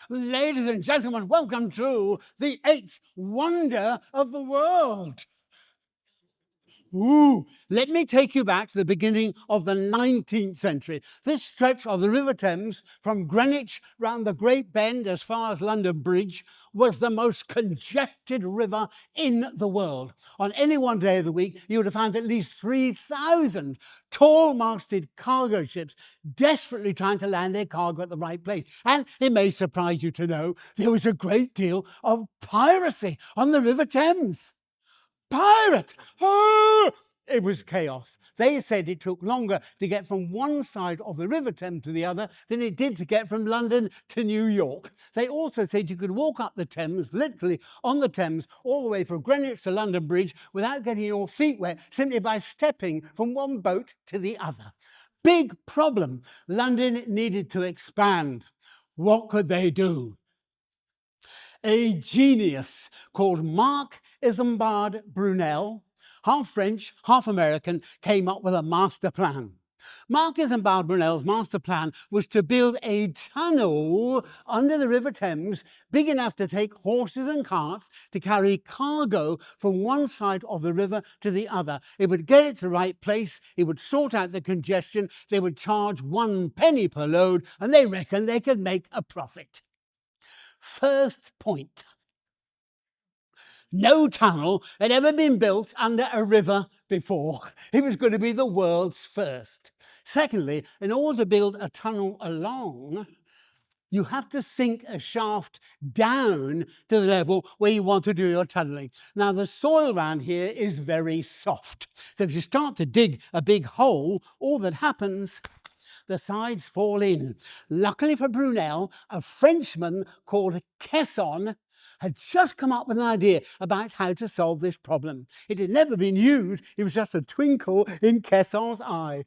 Ladies and gentlemen, welcome to the eighth wonder of the world. Let me take you back to the beginning of the 19th century. This stretch of the River Thames from Greenwich round the Great Bend as far as London Bridge was the most congested river in the world. On any one day of the week, you would have found at least 3,000 tall-masted cargo ships desperately trying to land their cargo at the right place. And it may surprise you to know there was a great deal of piracy on the River Thames. Pirate! Oh! It was chaos. They said it took longer to get from one side of the River Thames to the other than it did to get from London to New York. They also said you could walk up the Thames, literally on the Thames, all the way from Greenwich to London Bridge without getting your feet wet, simply by stepping from one boat to the other. Big problem. London needed to expand. What could they do? A genius called Mark Isambard Brunel, half French, half American, came up with a master plan. Mark Isambard Brunel's master plan was to build a tunnel under the River Thames big enough to take horses and carts to carry cargo from one side of the river to the other. It would get it to the right place, it would sort out the congestion, they would charge 1 penny per load, and they reckoned they could make a profit. First point. No tunnel had ever been built under a river before. It was going to be the world's first. Secondly, in order to build a tunnel along, you have to sink a shaft down to the level where you want to do your tunneling. Now, the soil around here is very soft. So if you start to dig a big hole, all that happens, the sides fall in. Luckily for Brunel, a Frenchman called Kesson had just come up with an idea about how to solve this problem. It had never been used. It was just a twinkle in Kesson's eye.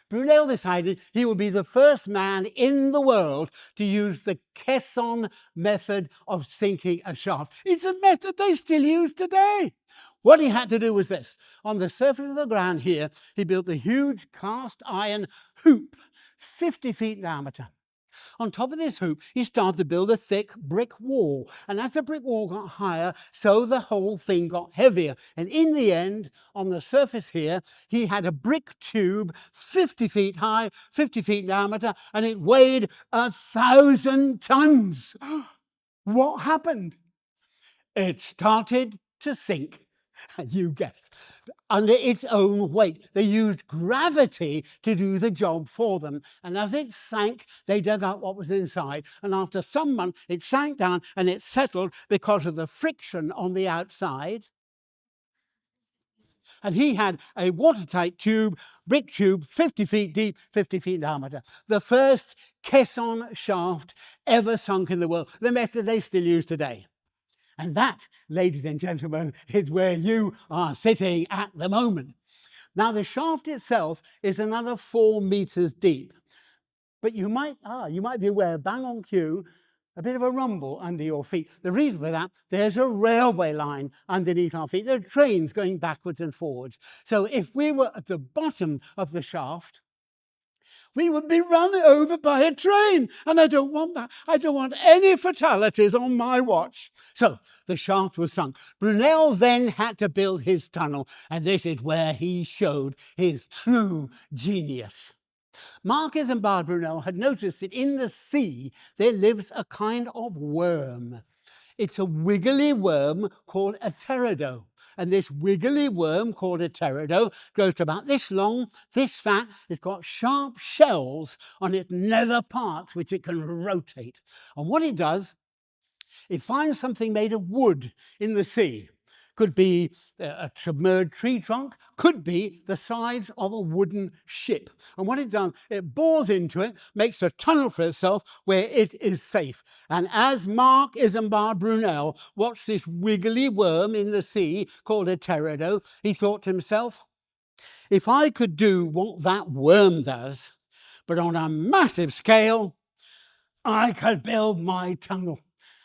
Brunel decided he would be the first man in the world to use the Kesson method of sinking a shaft. It's a method they still use today. What he had to do was this. On the surface of the ground here, he built a huge cast iron hoop, 50 feet in diameter. On top of this hoop, he started to build a thick brick wall. And as the brick wall got higher, so the whole thing got heavier. And in the end, on the surface here, he had a brick tube 50 feet high, 50 feet in diameter, and it weighed 1,000 tons. What happened? It started to sink. And you guessed, under its own weight. They used gravity to do the job for them. And as it sank, they dug out what was inside. And after some months, it sank down and it settled because of the friction on the outside. And he had a watertight tube, brick tube, 50 feet deep, 50 feet in diameter. The first Kesson shaft ever sunk in the world, the method they still use today. And that, ladies and gentlemen, is where you are sitting at the moment. Now, the shaft itself is another 4 meters deep. But you might be aware, bang on cue, a bit of a rumble under your feet. The reason for that, there's a railway line underneath our feet. There are trains going backwards and forwards. So if we were at the bottom of the shaft, we would be run over by a train. And I don't want that. I don't want any fatalities on my watch. So the shaft was sunk. Brunel then had to build his tunnel. And this is where he showed his true genius. Mark Isambard Brunel had noticed that in the sea there lives a kind of worm. It's a wiggly worm called a pterodo. And this wiggly worm called a pterodo grows to about this long, this fat. It's got sharp shells on its nether parts, which it can rotate. And what it does, it finds something made of wood in the sea. Could be a submerged tree trunk, could be the sides of a wooden ship. And what it does, it bores into it, makes a tunnel for itself where it is safe. And as Mark Isambard Brunel watched this wiggly worm in the sea called a pterodo, he thought to himself, if I could do what that worm does, but on a massive scale, I could build my tunnel.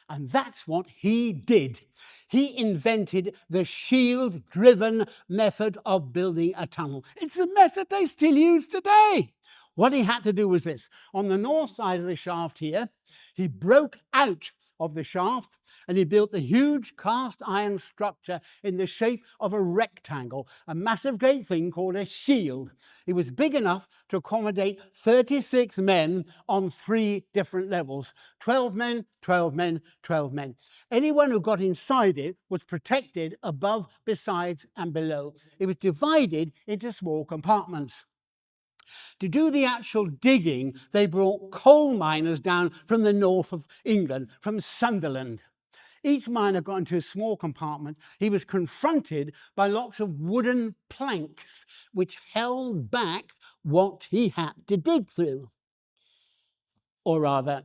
And that's what he did. He invented the shield-driven method of building a tunnel. It's a method they still use today. What he had to do was this. On the north side of the shaft here, he broke out of the shaft and he built a huge cast iron structure in the shape of a rectangle, a massive great thing called a shield. It was big enough to accommodate 36 men on 3 different levels. 12 men, 12 men, 12 men. Anyone who got inside it was protected above, besides, and below. It was divided into small compartments. To do the actual digging, they brought coal miners down from the north of England, from Sunderland. Each miner got into a small compartment. He was confronted by lots of wooden planks which held back what he had to dig through. Or rather,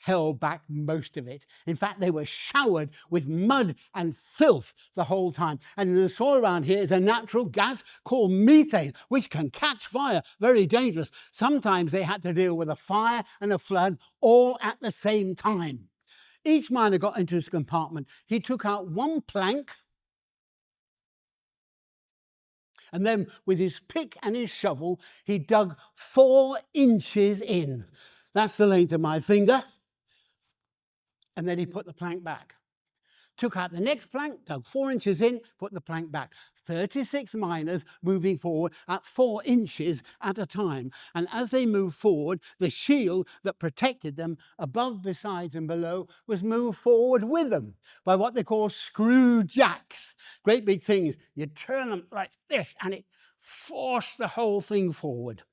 held back most of it. In fact, they were showered with mud and filth the whole time. And in the soil around here is a natural gas called methane, which can catch fire, very dangerous. Sometimes they had to deal with a fire and a flood all at the same time. Each miner got into his compartment. He took out one plank, and then with his pick and his shovel, he dug 4 inches in. That's the length of my finger. And then he put the plank back. Took out the next plank, dug 4 inches in, put the plank back. 36 miners moving forward at 4 inches at a time. And as they moved forward, the shield that protected them above, besides, and below was moved forward with them by what they call screw jacks. Great big things. You turn them like this and it forced the whole thing forward.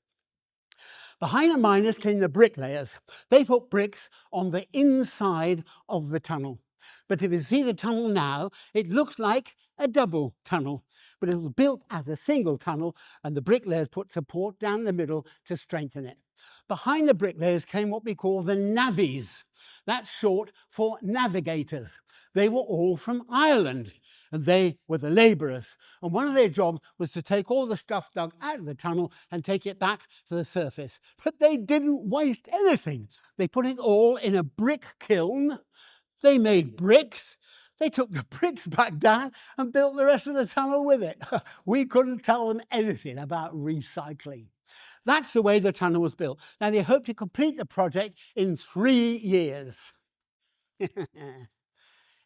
Behind the miners came the bricklayers. They put bricks on the inside of the tunnel. But if you see the tunnel now, it looks like a double tunnel. But it was built as a single tunnel, and the bricklayers put support down the middle to strengthen it. Behind the bricklayers came what we call the navvies. That's short for navigators. They were all from Ireland, and they were the labourers. And one of their jobs was to take all the stuff dug out of the tunnel and take it back to the surface. But they didn't waste anything. They put it all in a brick kiln. They made bricks. They took the bricks back down and built the rest of the tunnel with it. We couldn't tell them anything about recycling. That's the way the tunnel was built. Now, they hope to complete the project in 3 years.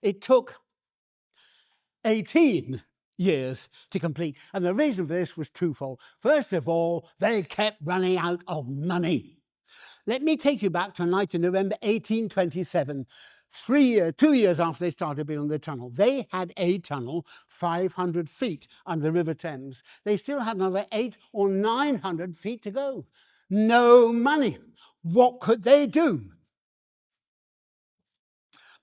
It took 18 years to complete. And the reason for this was twofold. First of all, they kept running out of money. Let me take you back to a night in November 1827. 2 years after they started building the tunnel. They had a tunnel 500 feet under the River Thames. They still had another 800 or 900 feet to go. No money. What could they do?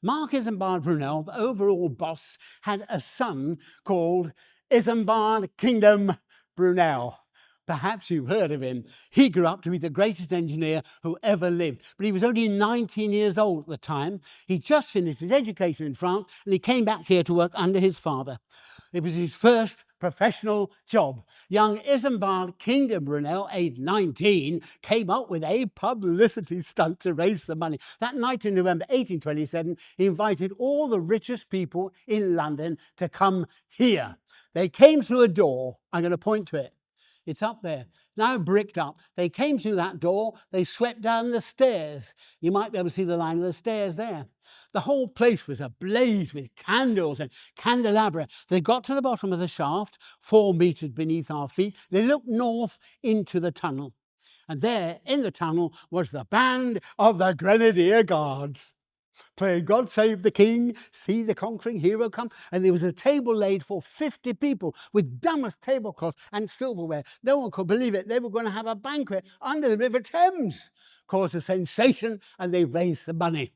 Mark Isambard Brunel, the overall boss, had a son called Isambard Kingdom Brunel. Perhaps you've heard of him. He grew up to be the greatest engineer who ever lived, but he was only 19 years old at the time. He just finished his education in France, and he came back here to work under his father. It was his first professional job. Young Isambard Kingdom Brunel, aged 19, came up with a publicity stunt to raise the money. That night in November 1827, he invited all the richest people in London to come here. They came through a door. I'm going to point to it. It's up there, now bricked up. They came through that door, they swept down the stairs. You might be able to see the line of the stairs there. The whole place was ablaze with candles and candelabra. They got to the bottom of the shaft, 4 meters beneath our feet. They looked north into the tunnel. And there, in the tunnel, was the band of the Grenadier Guards, playing God Save the King, See the Conquering Hero Come. And there was a table laid for 50 people with damask tablecloths and silverware. No one could believe it. They were going to have a banquet under the River Thames. Caused a sensation, and they raised the money.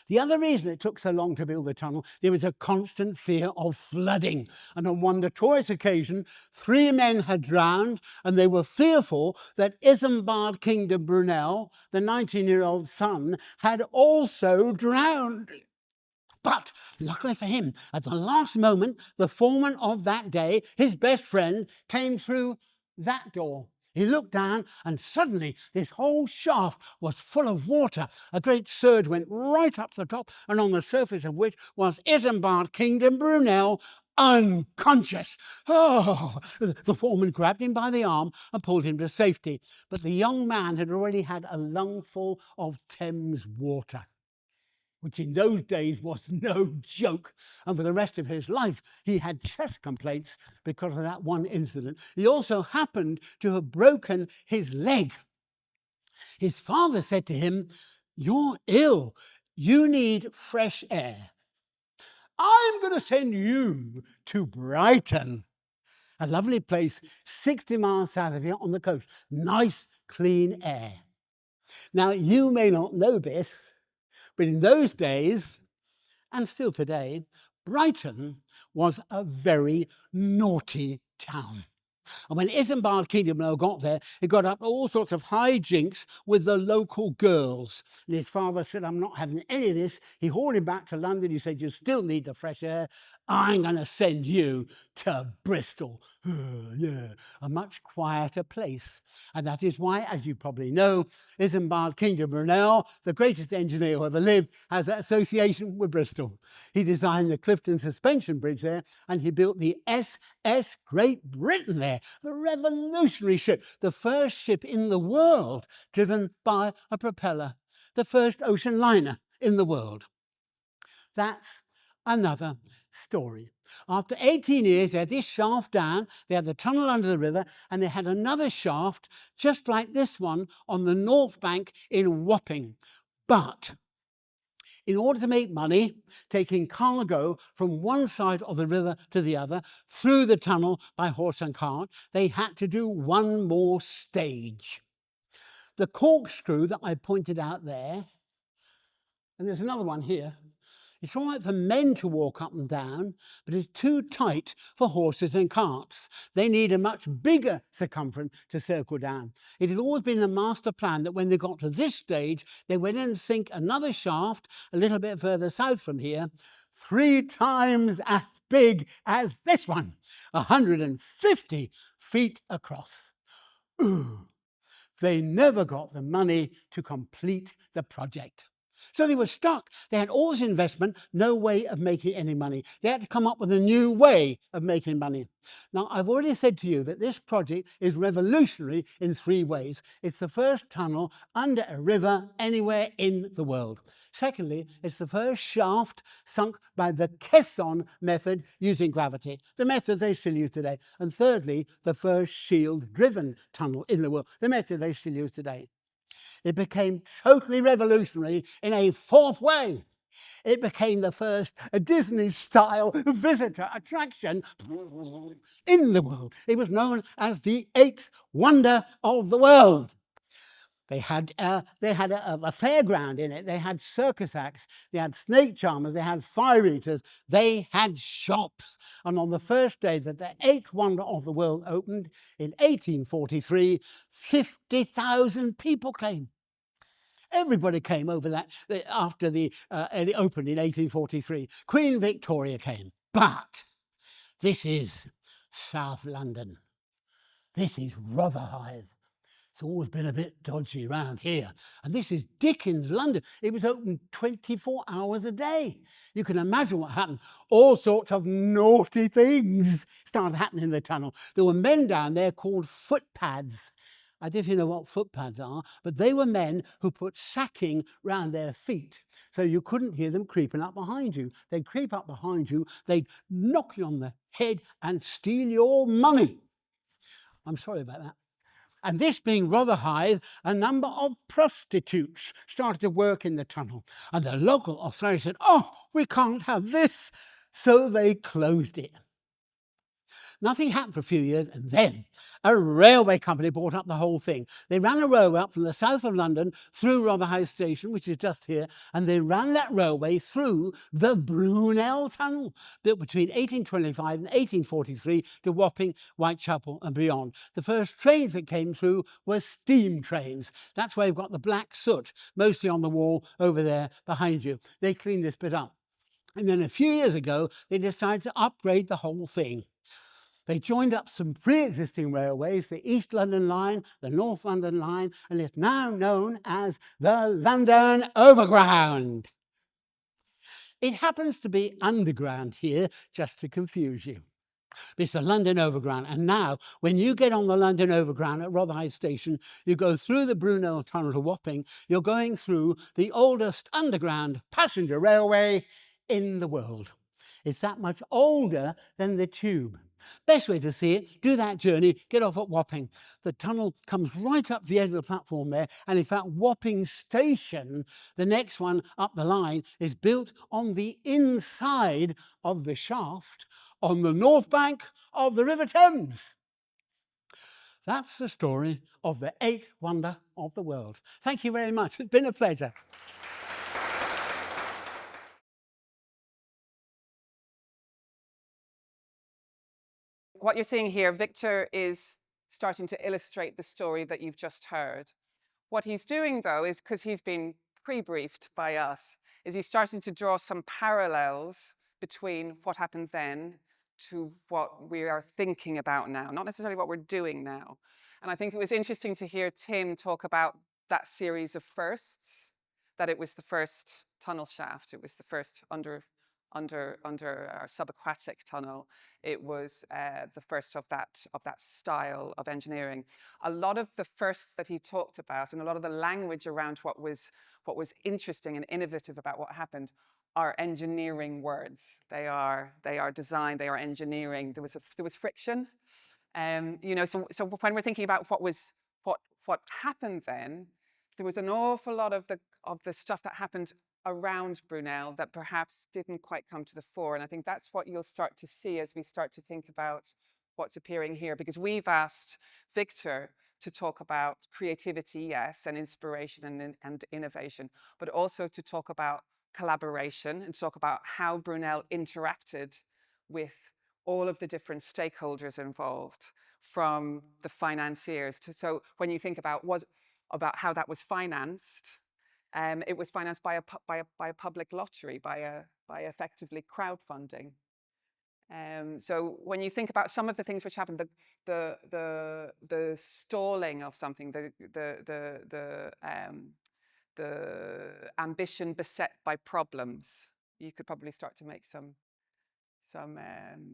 The other reason it took so long to build the tunnel, there was a constant fear of flooding. And on one notorious occasion, 3 men had drowned, and they were fearful that Isambard Kingdom Brunel, the 19-year-old son, had also drowned. But luckily for him, at the last moment, the foreman of that day, his best friend, came through that door. He looked down, and suddenly this whole shaft was full of water. A great surge went right up to the top, and on the surface of which was Isambard Kingdom Brunel unconscious. Oh, the foreman grabbed him by the arm and pulled him to safety. But the young man had already had a lungful of Thames water, which in those days was no joke. And for the rest of his life, he had chest complaints because of that one incident. He also happened to have broken his leg. His father said to him, "You're ill. You need fresh air. I'm going to send you to Brighton, a lovely place 60 miles south of here on the coast. Nice, clean air." Now, you may not know this, but in those days, and still today, Brighton was a very naughty town. And when Isambard Kingdom got there, it got up all sorts of hijinks with the local girls. And his father said, "I'm not having any of this." He hauled him back to London. He said, "You still need the fresh air. I'm going to send you to Bristol." Yeah, a much quieter place. And that is why, as you probably know, Isambard Kingdom Brunel, the greatest engineer who ever lived, has that association with Bristol. He designed the Clifton Suspension Bridge there, and he built the SS Great Britain there, the revolutionary ship, the first ship in the world driven by a propeller, the first ocean liner in the world. That's another story. After 18 years, they had this shaft down, they had the tunnel under the river, and they had another shaft just like this one on the north bank in Wapping. But in order to make money, taking cargo from one side of the river to the other through the tunnel by horse and cart, they had to do one more stage. The corkscrew that I pointed out there, and there's another one here, it's all right for men to walk up and down, but it's too tight for horses and carts. They need a much bigger circumference to circle down. It had always been the master plan that when they got to this stage, they went in and sink another shaft a little bit further south from here, 3 times as big as this one, 150 feet across. Ooh, they never got the money to complete the project. So they were stuck. They had all this investment, no way of making any money. They had to come up with a new way of making money. Now, I've already said to you that this project is revolutionary in 3 ways. It's the first tunnel under a river anywhere in the world. Secondly, it's the first shaft sunk by the caisson method using gravity, the method they still use today. And thirdly, the first shield-driven tunnel in the world, the method they still use today. It became totally revolutionary in a 4th way. It became the first Disney-style visitor attraction in the world. It was known as the 8th wonder of the world. They had a fairground in it. They had circus acts. They had snake charmers. They had fire eaters. They had shops. And on the first day that the 8th wonder of the world opened in 1843, 50,000 people came. Everybody came over that after it opened in 1843. Queen Victoria came. But this is South London. This is Rotherhithe. It's always been a bit dodgy around here. And this is Dickens' London. It was open 24 hours a day. You can imagine what happened. All sorts of naughty things started happening in the tunnel. There were men down there called footpads. I don't know if you know what footpads are, but they were men who put sacking round their feet so you couldn't hear them creeping up behind you. They'd creep up behind you, they'd knock you on the head and steal your money. I'm sorry about that. And this being Rotherhithe, a number of prostitutes started to work in the tunnel. And the local authorities said, "Oh, we can't have this." So they closed it. Nothing happened for a few years, and then a railway company bought up the whole thing. They ran a railway up from the south of London through Rotherhithe Station, which is just here, and they ran that railway through the Brunel Tunnel, built between 1825 and 1843 to Wapping, Whitechapel and beyond. The first trains that came through were steam trains. That's why you've got the black soot, mostly on the wall over there behind you. They cleaned this bit up. And then a few years ago, they decided to upgrade the whole thing. They joined up some pre-existing railways, the East London Line, the North London Line, and it's now known as the London Overground. It happens to be underground here, just to confuse you. It's the London Overground. And now, when you get on the London Overground at Rotherhithe Station, you go through the Brunel Tunnel to Wapping, you're going through the oldest underground passenger railway in the world. It's that much older than the tube. Best way to see it, do that journey, get off at Wapping. The tunnel comes right up the edge of the platform there, and in fact, Wapping Station, the next one up the line, is built on the inside of the shaft on the north bank of the River Thames. That's the story of the eighth wonder of the world. Thank you very much. It's been a pleasure. What you're seeing here, Victor is starting to illustrate the story that you've just heard. What he's doing, though, is because he's been pre-briefed by us, is he's starting to draw some parallels between what happened then to what we are thinking about now, not necessarily what we're doing now. And I think it was interesting to hear Tim talk about that series of firsts, that it was the first tunnel shaft, it was the first under our subaquatic tunnel. It was the first of that style of engineering. A lot of the firsts that he talked about, and a lot of the language around what was interesting and innovative about what happened, are engineering words. They are design. They are engineering. There was friction. So when we're thinking about what happened then, there was an awful lot of the stuff that happened around Brunel that perhaps didn't quite come to the fore. And I think that's what you'll start to see as we start to think about what's appearing here, because we've asked Victor to talk about creativity, yes, and inspiration and innovation, but also to talk about collaboration and talk about how Brunel interacted with all of the different stakeholders involved, from the financiers to, so when you think about how that was financed, it was financed by a public lottery, by effectively crowdfunding. So when you think about some of the things which happened, the stalling of something, the ambition beset by problems, you could probably start to make some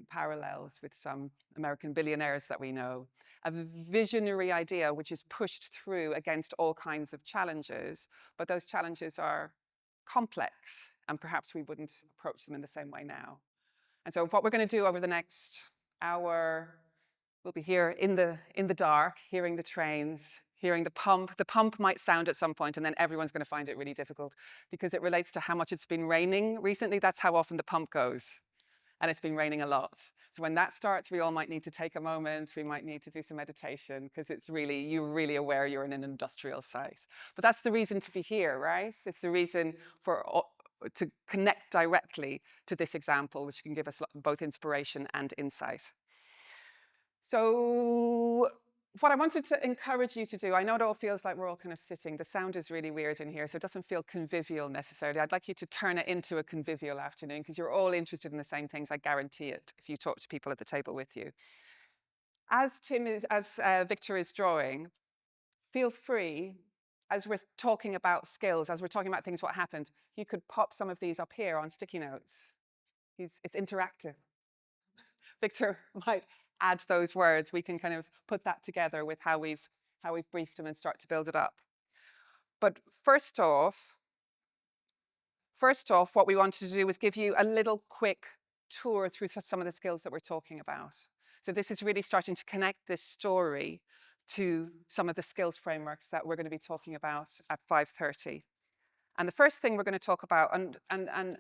parallels with some American billionaires that we know. A visionary idea which is pushed through against all kinds of challenges, but those challenges are complex, and perhaps we wouldn't approach them in the same way now. And so what we're going to do over the next hour, we'll be here in the dark, hearing the trains, hearing the pump. The pump might sound at some point, and then everyone's going to find it really difficult because it relates to how much it's been raining recently. That's how often the pump goes. And it's been raining a lot. So when that starts, we all might need to take a moment. We might need to do some meditation, because you're really aware you're in an industrial site. But that's the reason to be here, right? It's the reason to connect directly to this example, which can give us both inspiration and insight. So what I wanted to encourage you to do, I know it all feels like we're all kind of sitting. The sound is really weird in here, so it doesn't feel convivial necessarily. I'd like you to turn it into a convivial afternoon, because you're all interested in the same things, I guarantee it, if you talk to people at the table with you. As Victor is drawing, feel free, as we're talking about skills, as we're talking about things, what happened, you could pop some of these up here on sticky notes. It's interactive. Victor might add those words. We can kind of put that together with how we've briefed them and start to build it up. But first off, what we wanted to do was give you a little quick tour through some of the skills that we're talking about. So this is really starting to connect this story to some of the skills frameworks that we're going to be talking about at 5:30. And the first thing we're going to talk about, and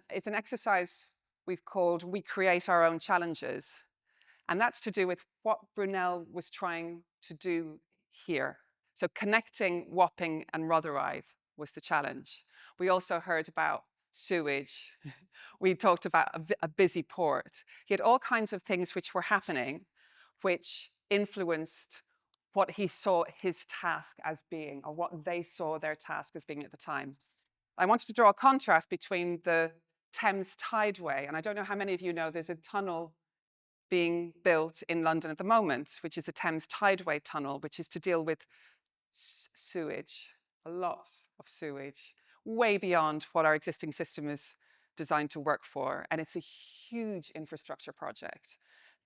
it's an exercise we've called "We Create Our Own Challenges." And that's to do with what Brunel was trying to do here. So connecting Wapping and Rotherhithe was the challenge. We also heard about sewage. We talked about a busy port. He had all kinds of things which were happening, which influenced what he saw his task as being, or what they saw their task as being at the time. I wanted to draw a contrast between the Thames Tideway, and I don't know how many of you know, there's a tunnel being built in London at the moment, which is the Thames Tideway Tunnel, which is to deal with sewage, a lot of sewage, way beyond what our existing system is designed to work for. And it's a huge infrastructure project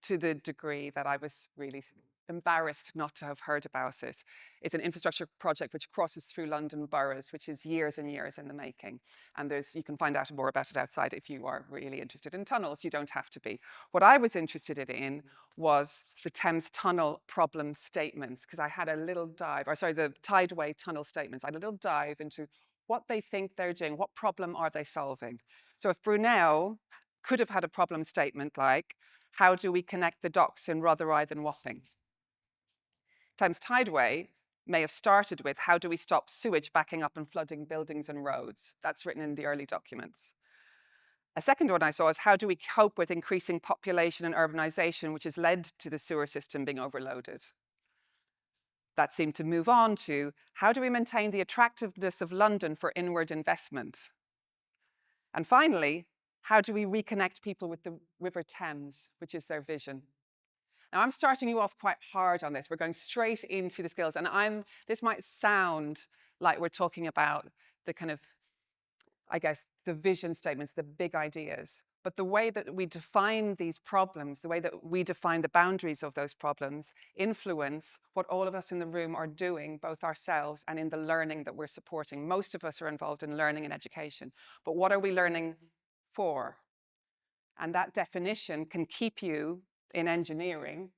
to the degree that I was really embarrassed not to have heard about it. It's an infrastructure project which crosses through London boroughs, which is years and years in the making. And you can find out more about it outside if you are really interested in tunnels. You don't have to be. What I was interested in was the Thames Tunnel problem statements, because I had a little dive, or sorry, the Tideway tunnel statements. I had a little dive into what they think they're doing, what problem are they solving. So if Brunel could have had a problem statement like, how do we connect the docks in Rotherhithe and Wapping? Thames Tideway may have started with, how do we stop sewage backing up and flooding buildings and roads? That's written in the early documents. A second one I saw is, how do we cope with increasing population and urbanization, which has led to the sewer system being overloaded? That seemed to move on to, how do we maintain the attractiveness of London for inward investment? And finally, how do we reconnect people with the River Thames, which is their vision? Now, I'm starting you off quite hard on this. We're going straight into the skills. And this might sound like we're talking about the kind of, I guess, the vision statements, the big ideas. But the way that we define these problems, the way that we define the boundaries of those problems, influence what all of us in the room are doing, both ourselves and in the learning that we're supporting. Most of us are involved in learning and education. But what are we learning for? And that definition can keep you in engineering.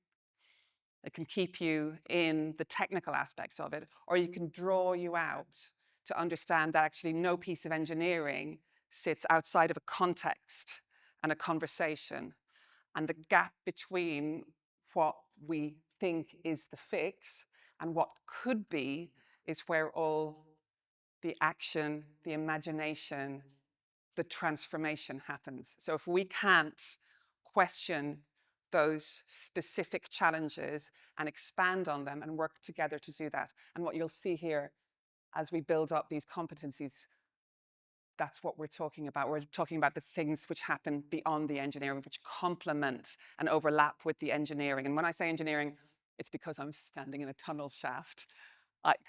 It can keep you in the technical aspects of it, or you can draw you out to understand that actually no piece of engineering sits outside of a context and a conversation. And the gap between what we think is the fix and what could be is where all the action, the imagination, the transformation happens. So if we can't question those specific challenges and expand on them and work together to do that, and what you'll see here as we build up these competencies, that's what we're talking about. We're talking about the things which happen beyond the engineering, which complement and overlap with the engineering. And when I say engineering, it's because I'm standing in a tunnel shaft.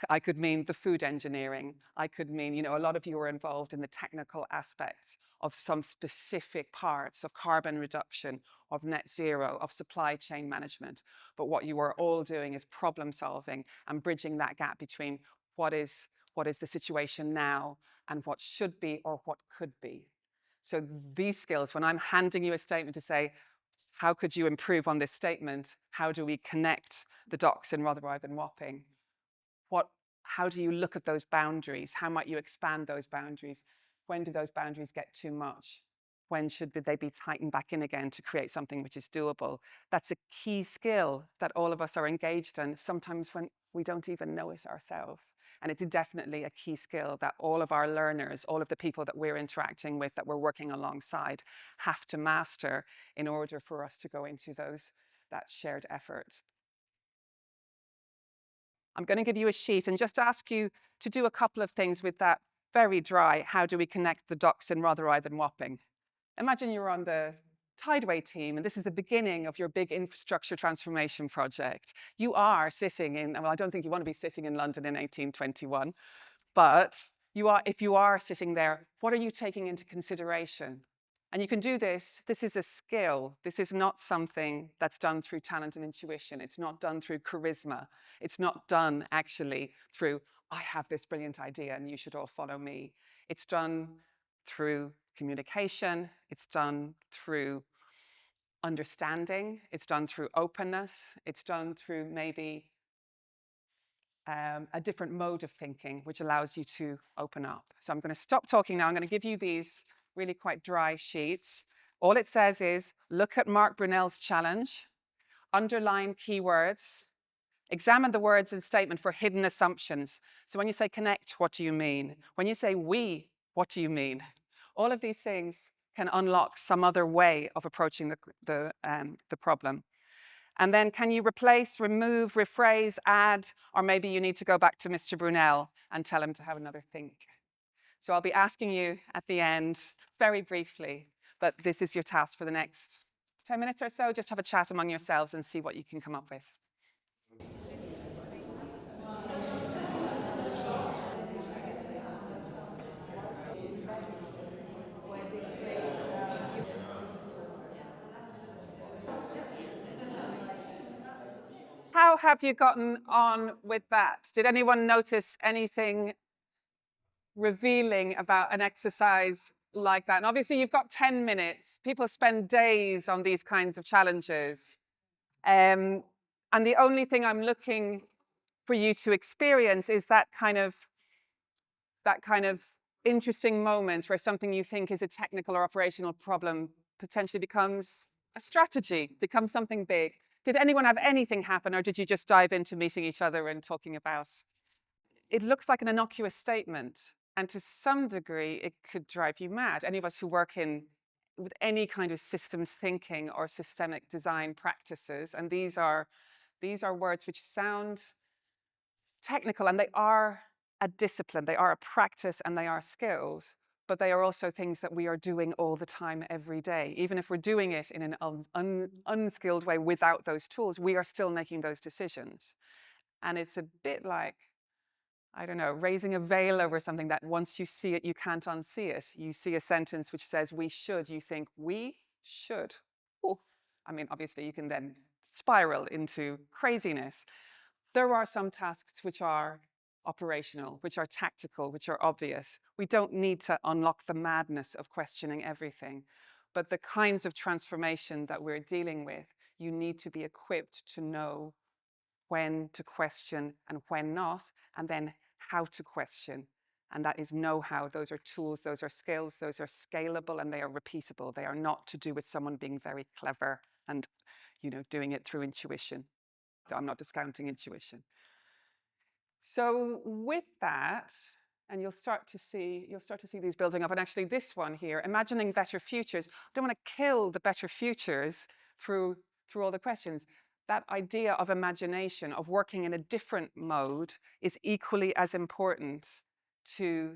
I could mean the food engineering. I could mean, a lot of you are involved in the technical aspects of some specific parts of carbon reduction, of net zero, of supply chain management. But what you are all doing is problem solving and bridging that gap between what is the situation now and what should be or what could be. So these skills, when I'm handing you a statement to say, how could you improve on this statement? How do we connect the docks in Rotherhithe and Wapping? How do you look at those boundaries? How might you expand those boundaries? When do those boundaries get too much? When should they be tightened back in again to create something which is doable? That's a key skill that all of us are engaged in, sometimes when we don't even know it ourselves. And it's definitely a key skill that all of our learners, all of the people that we're interacting with, that we're working alongside, have to master in order for us to go into that shared effort. I'm going to give you a sheet and just ask you to do a couple of things with that very dry, how do we connect the docks in Rotherhithe and Wapping? Imagine you're on the Tideway team and this is the beginning of your big infrastructure transformation project. You are sitting in, well, I don't think you want to be sitting in London in 1821, but if you are sitting there, what are you taking into consideration? And you can do this. This is a skill. This is not something that's done through talent and intuition. It's not done through charisma. It's not done actually through, I have this brilliant idea and you should all follow me. It's done through communication. It's done through understanding. It's done through openness. It's done through maybe a different mode of thinking, which allows you to open up. So I'm going to stop talking now. I'm going to give you these really quite dry sheets. All it says is, look at Mark Brunel's challenge, underline keywords, examine the words in statement for hidden assumptions. So when you say connect, what do you mean? When you say we, what do you mean? All of these things can unlock some other way of approaching the problem. And then can you replace, remove, rephrase, add, or maybe you need to go back to Mr. Brunel and tell him to have another think. So I'll be asking you at the end, very briefly, but this is your task for the next 10 minutes or so. Just have a chat among yourselves and see what you can come up with. have you gotten on with that? Did anyone notice anything revealing about an exercise like that? And obviously you've got 10 minutes. People spend days on these kinds of challenges. And the only thing I'm looking for you to experience is that kind of interesting moment where something you think is a technical or operational problem potentially becomes a strategy, becomes something big. Did anyone have anything happen, or did you just dive into meeting each other and talking about? It looks like an innocuous statement, and to some degree, it could drive you mad. Any of us who work with any kind of systems thinking or systemic design practices, and these are words which sound technical, and they are a discipline, they are a practice, and they are skills, but they are also things that we are doing all the time, every day. Even if we're doing it in an unskilled way without those tools, we are still making those decisions. And it's a bit like, I don't know, raising a veil over something that once you see it, you can't unsee it. You see a sentence which says we should, you think we should. Oh, I mean, obviously you can then spiral into craziness. There are some tasks which are operational, which are tactical, which are obvious. We don't need to unlock the madness of questioning everything. But the kinds of transformation that we're dealing with, you need to be equipped to know when to question and when not, and then how to question. And that is know-how. Those are tools, those are skills, those are scalable, and they are repeatable. They are not to do with someone being very clever and, doing it through intuition. I'm not discounting intuition. So with that, and you'll start to see these building up. And actually this one here, imagining better futures. I don't want to kill the better futures through all the questions. That idea of imagination, of working in a different mode, is equally as important to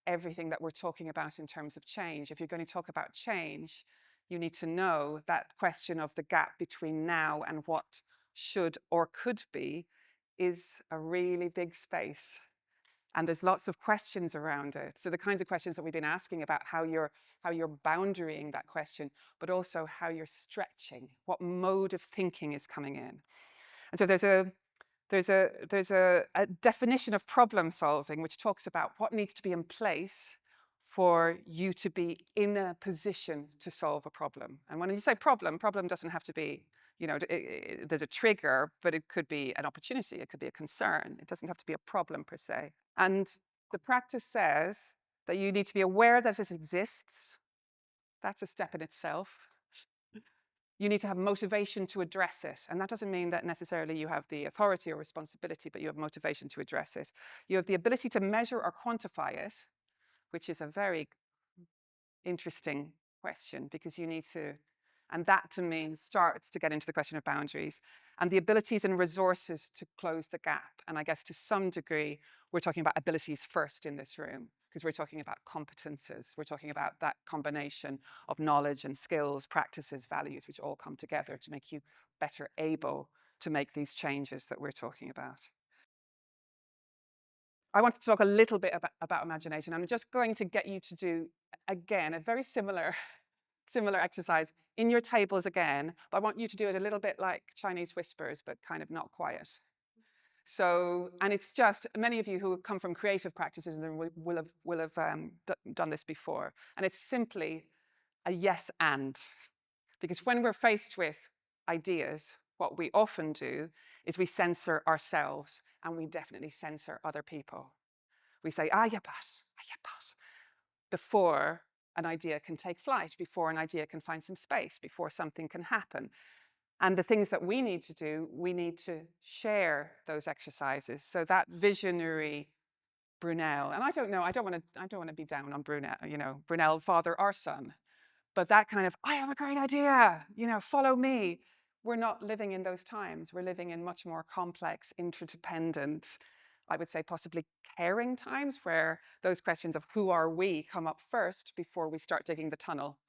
everything that we're talking about in terms of change. If you're going to talk about change, you need to know that question of the gap between now and what should or could be is a really big space. And there's lots of questions around it. So the kinds of questions that we've been asking about how you're boundarying that question, but also how you're stretching, what mode of thinking is coming in. And so there's a definition of problem solving which talks about what needs to be in place for you to be in a position to solve a problem. And when you say problem doesn't have to be, there's a trigger, but it could be an opportunity, it could be a concern. It doesn't have to be a problem per se. And the practice says that you need to be aware that it exists. That's a step in itself. You need to have motivation to address it. And that doesn't mean that necessarily you have the authority or responsibility, but you have motivation to address it. You have the ability to measure or quantify it, which is a very interesting question, because you need to, and that to me starts to get into the question of boundaries and the abilities and resources to close the gap. And I guess to some degree, we're talking about abilities first in this room, because we're talking about competences. We're talking about that combination of knowledge and skills, practices, values, which all come together to make you better able to make these changes that we're talking about. I want to talk a little bit about imagination. I'm just going to get you to do, again, a very similar exercise in your tables again, but I want you to do it a little bit like Chinese whispers, but kind of not quiet. So, and it's just, many of you who come from creative practices will have done this before. And it's simply a yes and. Because when we're faced with ideas, what we often do is we censor ourselves, and we definitely censor other people. We say, yeah, but, before an idea can take flight, before an idea can find some space, before something can happen. And the things that we need to do, we need to share those exercises. So that visionary Brunel, and I don't want to be down on Brunel, Brunel, father or son, but that kind of, I have a great idea, follow me. We're not living in those times. We're living in much more complex, interdependent, I would say possibly caring times, where those questions of who are we come up first before we start digging the tunnel.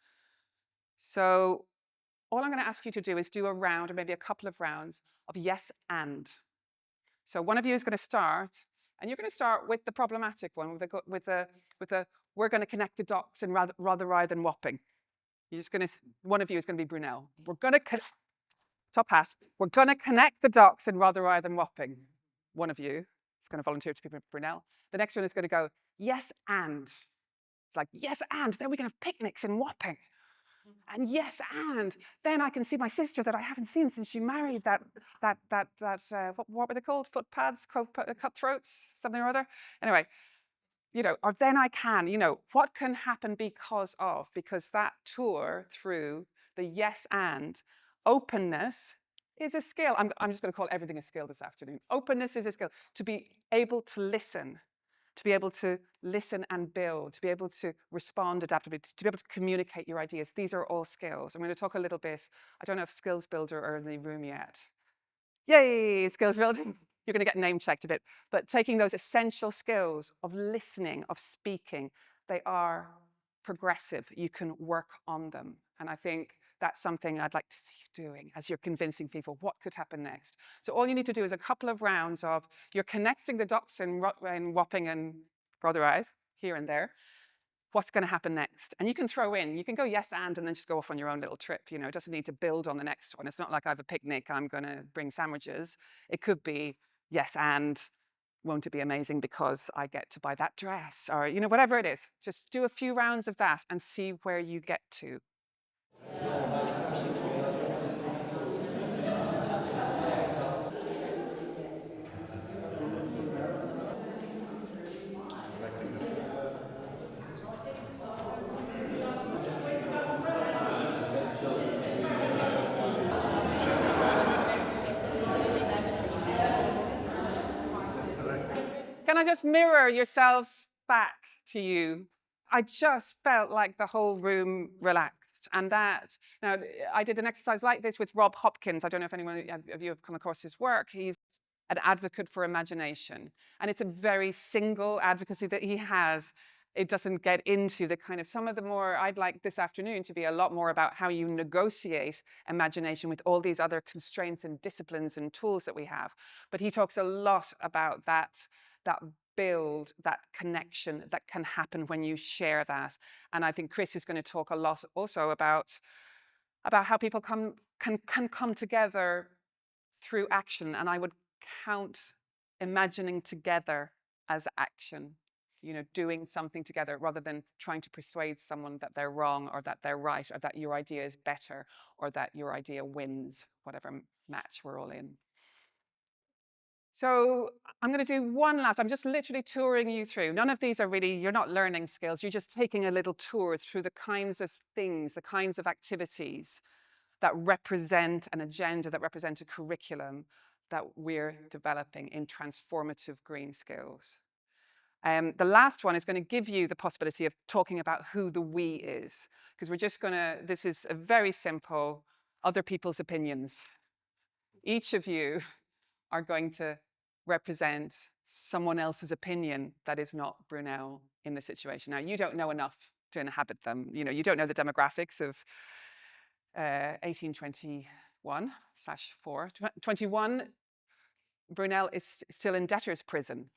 So all I'm going to ask you to do is do a round, or maybe a couple of rounds, of yes and. So one of you is going to start, and you're going to start with the problematic one, with the we're going to connect the dots, and rather than whopping. You're just going to, one of you is going to be Brunel. We're going to top hat. We're going to connect the docks in Rotherhithe and Wapping. One of you is going to volunteer to be Brunel. The next one is going to go, yes, and. It's like, yes, and then we can have picnics in Wapping. And yes, and then I can see my sister that I haven't seen since she married that what were they called? Footpads, cutthroats, something or other. Anyway, or then I can, what can happen because that tour through the yes and openness is a skill. I'm just going to call everything a skill this afternoon. Openness is a skill. To be able to listen and build, to be able to respond adaptively, to be able to communicate your ideas. These are all skills. I'm going to talk a little bit. I don't know if Skills Builder are in the room yet. Yay, skills building. You're going to get name checked a bit. But taking those essential skills of listening, of speaking, they are progressive. You can work on them. And I think that's something I'd like to see you doing as you're convincing people what could happen next. So all you need to do is a couple of rounds of you're connecting the dots in Wapping and Rotherhithe, here and there. What's going to happen next? And you can throw in, you can go yes and then just go off on your own little trip. It doesn't need to build on the next one. It's not like I have a picnic, I'm going to bring sandwiches. It could be yes and won't it be amazing because I get to buy that dress, or whatever it is. Just do a few rounds of that and see where you get to. Can I just mirror yourselves back to you? I just felt like the whole room relaxed. And that, now I did an exercise like this with Rob Hopkins. I don't know if anyone of you have come across his work. He's an advocate for imagination. And it's a very single advocacy that he has. It doesn't get into the kind of some of the more, I'd like this afternoon to be a lot more about how you negotiate imagination with all these other constraints and disciplines and tools that we have. But he talks a lot about that build, that connection that can happen when you share that. And I think Kris is going to talk a lot also about how people can come together through action. And I would count imagining together as action, doing something together rather than trying to persuade someone that they're wrong or that they're right or that your idea is better or that your idea wins, whatever match we're all in. So I'm going to do one last, I'm just literally touring you through. None of these are really, you're not learning skills. You're just taking a little tour through the kinds of things, the kinds of activities that represent an agenda, that represent a curriculum that we're developing in transformative green skills. The last one is going to give you the possibility of talking about who the we is, because we're just going to, this is a very simple, other people's opinions. Each of you are going to represent someone else's opinion that is not Brunel in the situation. Now, you don't know enough to inhabit them. You don't know the demographics of 1821/4. 21, Brunel is still in debtor's prison.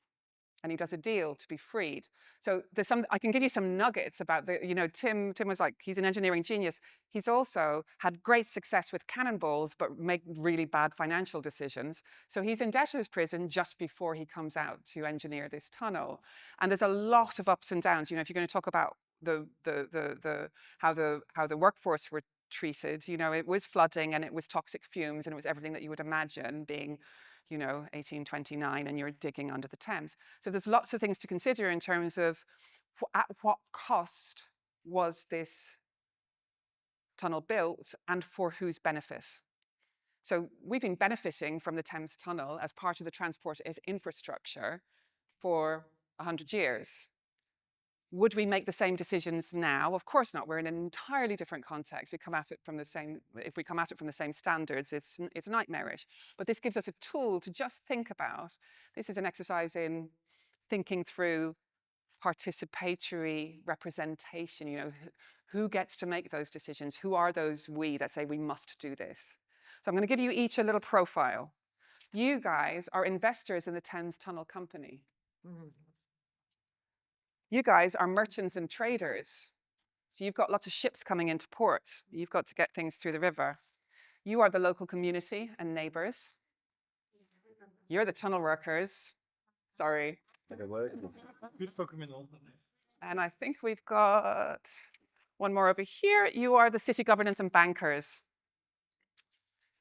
And he does a deal to be freed. So there's I can give you some nuggets about Tim was like, he's an engineering genius. He's also had great success with cannonballs, but make really bad financial decisions. So he's in debtor's prison just before he comes out to engineer this tunnel. And there's a lot of ups and downs. If you're going to talk about how the workforce were treated, it was flooding and it was toxic fumes and it was everything that you would imagine being 1829 and you're digging under the Thames. So there's lots of things to consider in terms of at what cost was this tunnel built and for whose benefit. So we've been benefiting from the Thames Tunnel as part of the transport infrastructure for 100 years. Would we make the same decisions now? Of course not. We're in an entirely different context. We come at it from the same, if we come at it from the same standards, it's nightmarish. But this gives us a tool to just think about. This is an exercise in thinking through participatory representation. Who gets to make those decisions? Who are those we that say we must do this? So I'm going to give you each a little profile. You guys are investors in the Thames Tunnel Company. You guys are merchants and traders. So you've got lots of ships coming into port. You've got to get things through the river. You are the local community and neighbours. You're the tunnel workers. Sorry. And I think we've got one more over here. You are the city governance and bankers.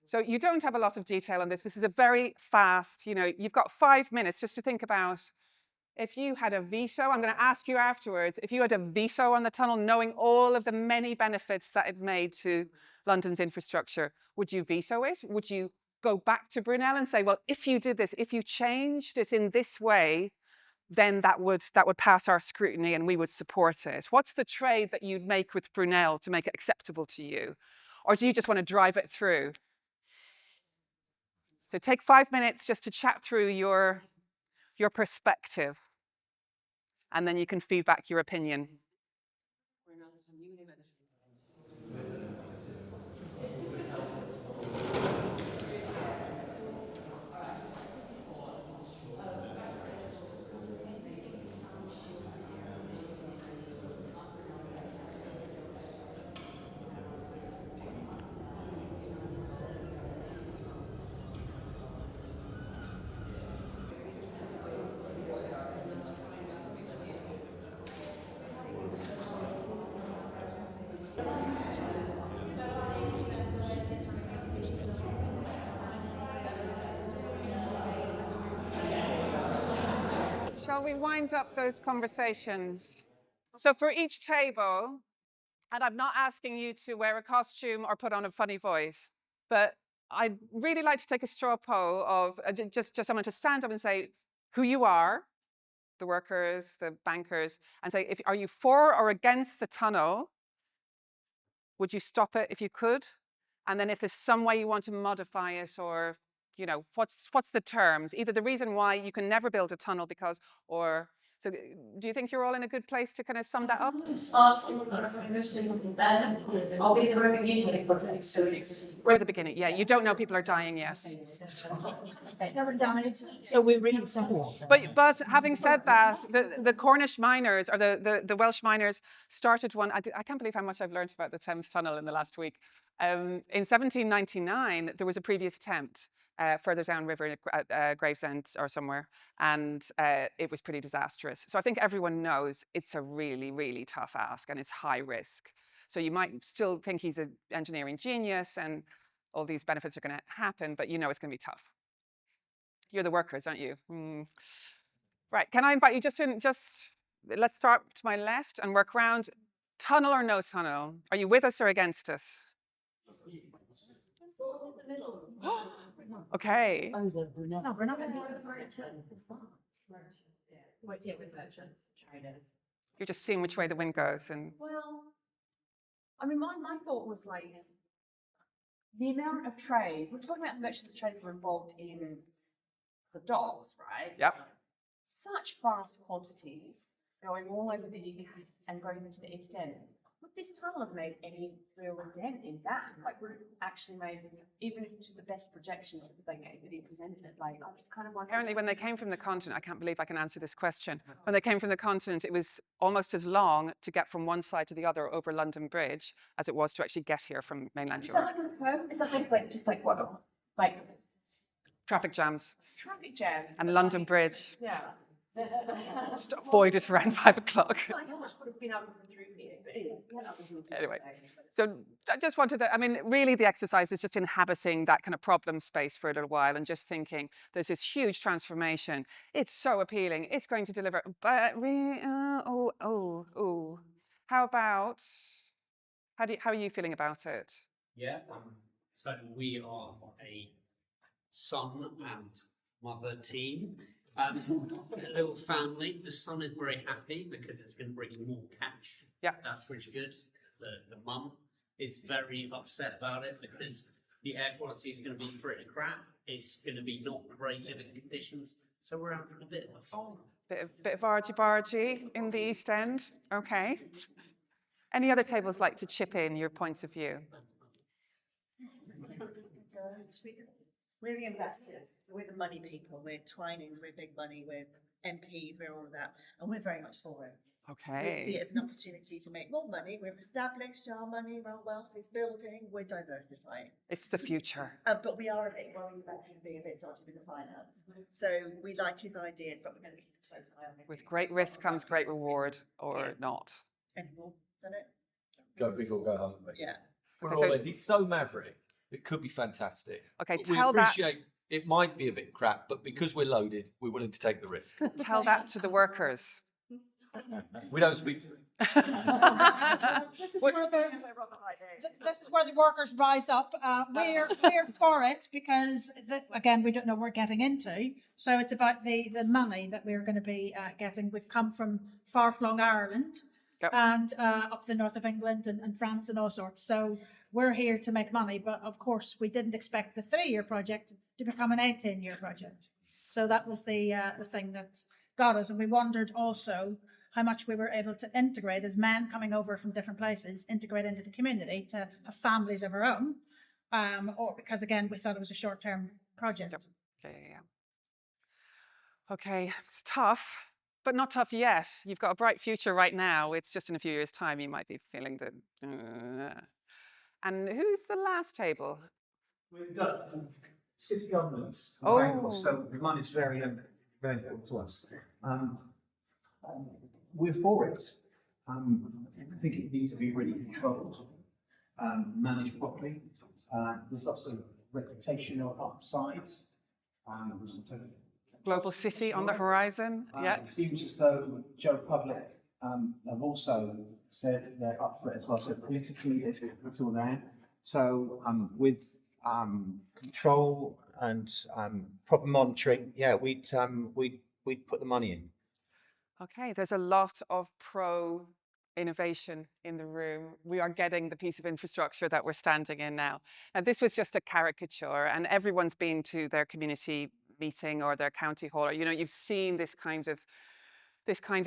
So you don't have a lot of detail on this. This is a very fast, you've got 5 minutes just to think about if you had a veto. I'm going to ask you afterwards, if you had a veto on the tunnel, knowing all of the many benefits that it made to London's infrastructure, would you veto it? Would you go back to Brunel and say, well, if you did this, if you changed it in this way, then that would pass our scrutiny and we would support it? What's the trade that you'd make with Brunel to make it acceptable to you? Or do you just want to drive it through? So take 5 minutes just to chat through your perspective, and then you can feed back your opinion. Shall we wind up those conversations? So for each table, and I'm not asking you to wear a costume or put on a funny voice, but I'd really like to take a straw poll of just someone to stand up and say who you are, the workers, the bankers, and say, are you for or against the tunnel? Would you stop it if you could? And then if there's some way you want to modify it, or what's the terms? Either the reason why you can never build a tunnel because, or so. Do you think you're all in a good place to kind of sum that up? Just asking if I'm interested there. I'll be the very beginning of the so it's. We're at the beginning. Yeah, you don't know people are dying yet. They never died, so we're really sorry. But having said that, the Cornish miners, or the Welsh miners, started one. I can't believe how much I've learned about the Thames Tunnel in the last week. In 1799, there was a previous attempt further downriver at Gravesend or somewhere, and it was pretty disastrous. So I think everyone knows it's a really, really tough ask, and it's high risk. So you might still think he's an engineering genius and all these benefits are going to happen, but it's going to be tough. You're the workers, aren't you? Right, can I invite you let's start to my left and work around. Tunnel or no tunnel? Are you with us or against us? Okay. You're just seeing which way the wind goes. Well, I mean, my thought was like the amount of trade. We're talking about merchants trade were involved in the docks, right? Yep. Such vast quantities going all over the UK and going into the East End. Would this tunnel have made any real dent in that? Like, would it actually made, even if to the best projections that he presented? Like, I was kind of wondering. Apparently, when they came from the continent, I can't believe I can answer this question. When they came from the continent, it was almost as long to get from one side to the other over London Bridge as it was to actually get here from mainland Europe. Is that like just like what? Like traffic jams. Traffic jams. And London Bridge. Yeah. Just avoid it around 5 o'clock. Like how much would have been able to come through here? But Anyway, so I just wanted to, really the exercise is just inhabiting that kind of problem space for a little while and just thinking there's this huge transformation. It's so appealing. It's going to deliver, but how are you feeling about it? Yeah, so we are a son and mother team. A little family. The son is very happy because it's going to bring in more cash. Yeah, that's really good. The mum is very upset about it because the air quality is going to be pretty crap. It's going to be not great living conditions. So we're having a bit of a fun. Bit of argy-bargy in the East End. Okay. Any other tables like to chip in your points of view? We're the investors, so we're the money people, we're Twinings, we're big money, we're MPs, we're all of that, and we're very much for it. We see Okay. it as an opportunity to make more money. We're established, our money, our wealth is building, we're diversifying. It's the future. But we are a bit worried about him being a bit dodgy with the finance. So we like his ideas, but we're going to keep a close eye on him. With great risk comes great reward, or not. Anymore, isn't it? Go big or go home, basically. Yeah. We're Okay, all so- in. He's so maverick. It could be fantastic. Okay, But we tell that. appreciate it might be a bit crap, but because we're loaded, we're willing to take the risk. Tell that to the workers. We don't speak to them. This is What- where the We're on the high days. this is where the workers rise up. We're for it because again we don't know what we're getting into. So it's about the money that we're going to be getting. We've come from far-flung Ireland Yep. and up the north of England and France and all sorts. So we're here to make money, but of course we didn't expect the 3-year project to become an 18-year project. So that was the thing that got us, and we wondered also how much we were able to integrate as men coming over from different places, integrate into the community to have families of our own, or because again, we thought it was a short-term project. Yeah. Okay, it's tough, but not tough yet. You've got a bright future right now. It's just in a few years' time you might be feeling the. And who's the last table? We've got city governments. Oh. So the money's very, very important to us. We're for it. I think it needs to be really controlled, managed properly. There's lots of reputational upsides. Global city on the horizon. Yeah. It seems as though Joe Public have also said they're up for it as well. So politically, it's all there. So with control and proper monitoring, yeah, we'd put the money in. Okay, there's a lot of pro innovation in the room. We are getting the piece of infrastructure that we're standing in now. And this was just a caricature, and everyone's been to their community meeting or their county hall, or you've seen this kind of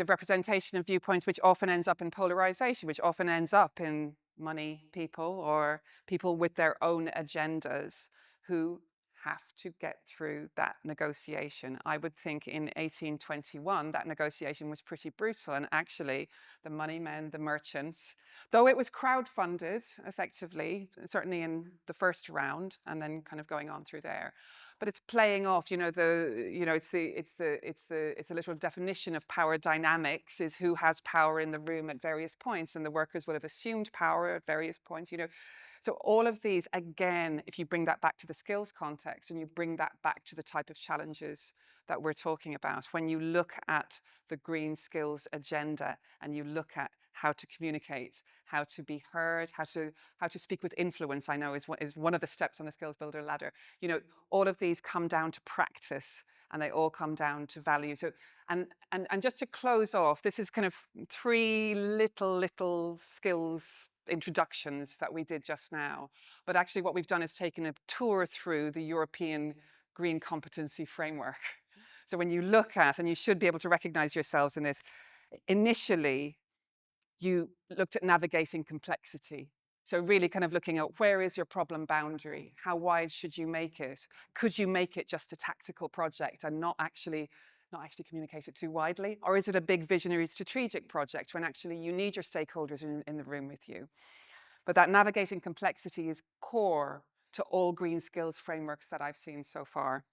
representation of viewpoints, which often ends up in polarization, which often ends up in money people or people with their own agendas who have to get through that negotiation. I would think in 1821, that negotiation was pretty brutal. And actually, the money men, the merchants, though it was crowdfunded effectively, certainly in the first round, and then kind of going on through there. But it's playing off, it's a literal definition of power dynamics, is who has power in the room at various points, and the workers will have assumed power at various points, So all of these, again, if you bring that back to the skills context and you bring that back to the type of challenges that we're talking about, when you look at the green skills agenda and you look at how to communicate, how to be heard, how to speak with influence, I know is one of the steps on the skills builder ladder. All of these come down to practice, and they all come down to value. So, and just to close off, this is kind of 3 little skills introductions that we did just now. But actually what we've done is taken a tour through the European Green Competency Framework. So when you look at, and you should be able to recognize yourselves in this, initially, you looked at navigating complexity. So really kind of looking at where is your problem boundary? How wide should you make it? Could you make it just a tactical project and not actually communicate it too widely? Or is it a big visionary strategic project when actually you need your stakeholders in the room with you? But that navigating complexity is core to all green skills frameworks that I've seen so far.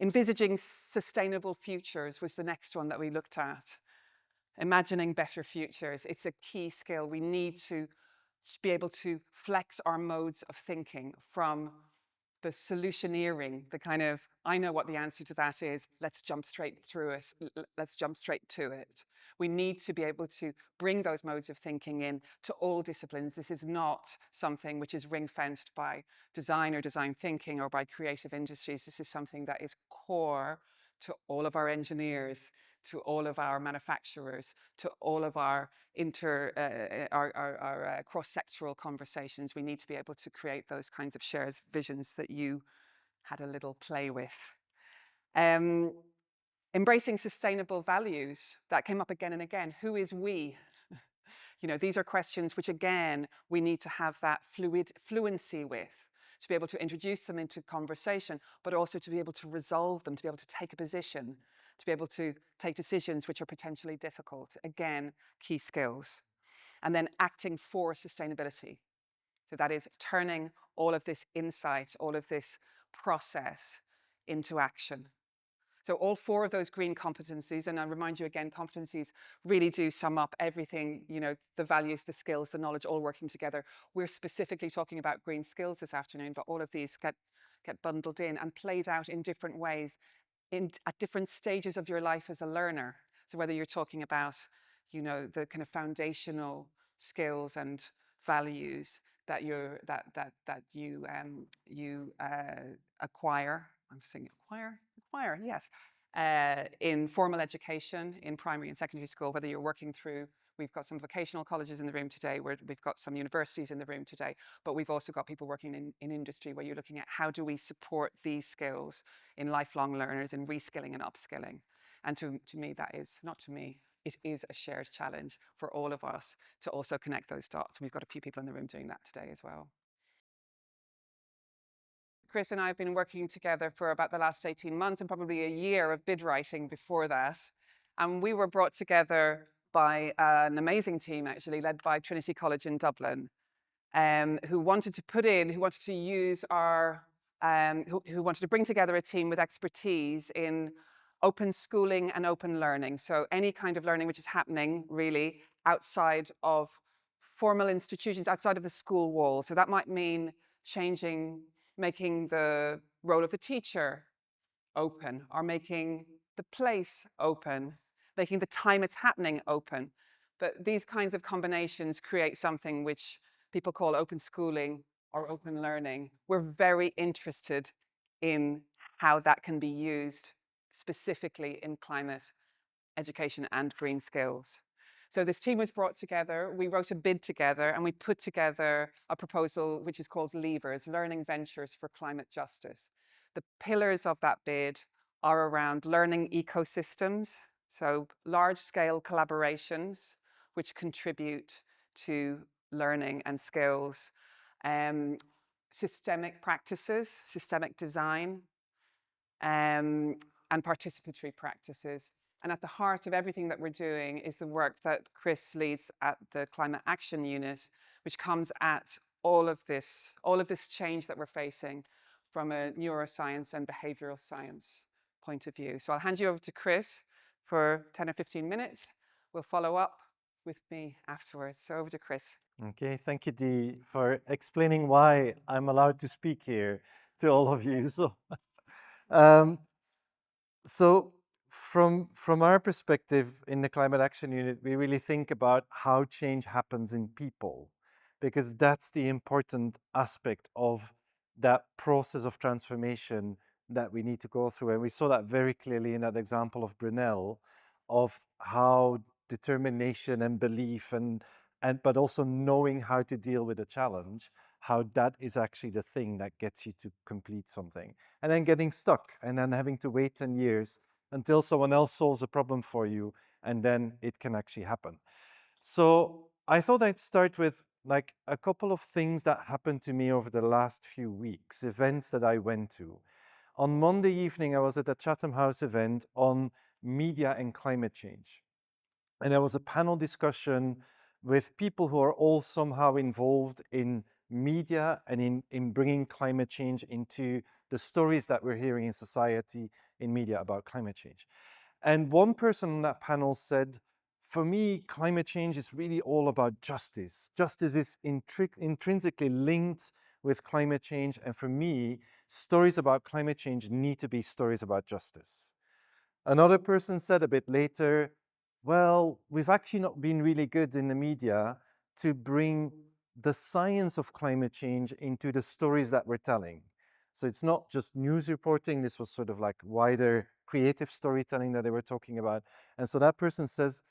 Envisaging sustainable futures was the next one that we looked at. Imagining better futures. It's a key skill. We need to be able to flex our modes of thinking from the solutioneering, the kind of, I know what the answer to that is, let's jump straight through it, let's jump straight to it. We need to be able to bring those modes of thinking in to all disciplines. This is not something which is ring-fenced by design or design thinking or by creative industries. This is something that is core to all of our engineers, to all of our manufacturers, to all of our cross-sectoral conversations. We need to be able to create those kinds of shared visions that you had a little play with. Embracing sustainable values, that came up again and again. Who is we? These are questions which, again, we need to have that fluency with, to be able to introduce them into conversation, but also to be able to resolve them, to be able to take a position to be able to take decisions which are potentially difficult. Again, key skills. And then acting for sustainability. So that is turning all of this insight, all of this process into action. So all 4 of those green competencies, and I remind you again, competencies really do sum up everything, you know, the values, the skills, the knowledge, all working together. We're specifically talking about green skills this afternoon, but all of these get bundled in and played out in different ways at different stages of your life as a learner. So whether you're talking about, you know, the kind of foundational skills and values that you acquire. I'm saying acquire, yes. In formal education, in primary and secondary school, whether you're working through, we've got some vocational colleges in the room today, we've got some universities in the room today, but we've also got people working in industry where you're looking at how do we support these skills in lifelong learners, in reskilling and upskilling. And to me, that is, not to me, it is a shared challenge for all of us to also connect those dots. And we've got a few people in the room doing that today as well. Kris and I have been working together for about the last 18 months and probably a year of bid writing before that. And we were brought together by an amazing team, actually, led by Trinity College in Dublin, who wanted to use our, who wanted to bring together a team with expertise in open schooling and open learning. So any kind of learning which is happening really outside of formal institutions, outside of the school wall. So that might mean making the role of the teacher open, or making the place open, making the time it's happening open. But these kinds of combinations create something which people call open schooling or open learning. We're very interested in how that can be used specifically in climate education and green skills. So this team was brought together, we wrote a bid together, and we put together a proposal which is called Levers, Learning Ventures for Climate Justice. The pillars of that bid are around learning ecosystems, so large-scale collaborations which contribute to learning and skills, systemic practices, systemic design, and participatory practices. And at the heart of everything that we're doing is the work that Kris leads at the Climate Action Unit, which comes at all of this change that we're facing from a neuroscience and behavioral science point of view. So I'll hand you over to Kris for 10 or 15 minutes. We'll follow up with me afterwards. So over to Kris. Okay, thank you, Dee, for explaining why I'm allowed to speak here to all of you. So from our perspective in the Climate Action Unit, we really think about how change happens in people, because that's the important aspect of that process of transformation that we need to go through. And we saw that very clearly in that example of Brunel, of how determination and belief and but also knowing how to deal with a challenge, how that is actually the thing that gets you to complete something. And then getting stuck and then having to wait 10 years until someone else solves a problem for you, and then it can actually happen. So I thought I'd start with like a couple of things that happened to me over the last few weeks, events that I went to. On Monday evening, I was at a Chatham House event on media and climate change. And there was a panel discussion with people who are all somehow involved in media and in bringing climate change into the stories that we're hearing in society in media about climate change. And one person on that panel said, for me, climate change is really all about justice. Justice is intrinsically linked with climate change. And for me, stories about climate change need to be stories about justice. Another person said a bit later, well, we've actually not been really good in the media to bring the science of climate change into the stories that we're telling. So it's not just news reporting, this was sort of like wider creative storytelling that they were talking about. And so that person says,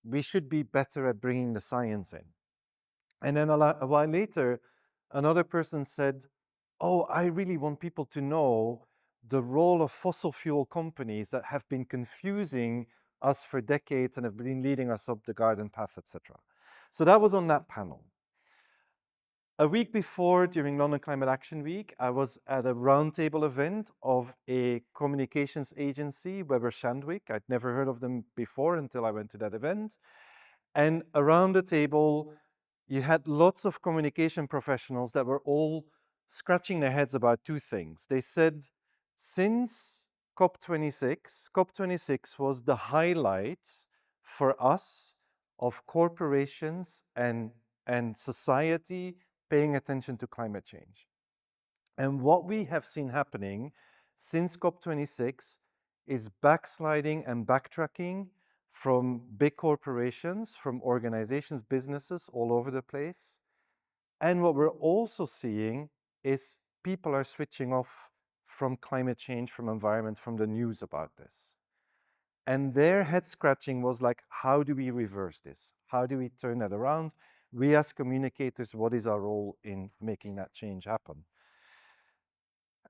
we should be better at bringing the science in. And then a while later, another person said, oh, I really want people to know the role of fossil fuel companies that have been confusing us for decades and have been leading us up the garden path, etc. So that was on that panel. A week before, during London Climate Action Week, I was at a roundtable event of a communications agency, Weber Shandwick. I'd never heard of them before until I went to that event. And around the table, you had lots of communication professionals that were all scratching their heads about two things. They said, since COP26 was the highlight for us of corporations and society paying attention to climate change. And what we have seen happening since COP26 is backsliding and backtracking from big corporations, from organizations, businesses all over the place. And what we're also seeing is people are switching off from climate change, from environment, from the news about this. And their head scratching was like, how do we reverse this? How do we turn that around? We as communicators, what is our role in making that change happen?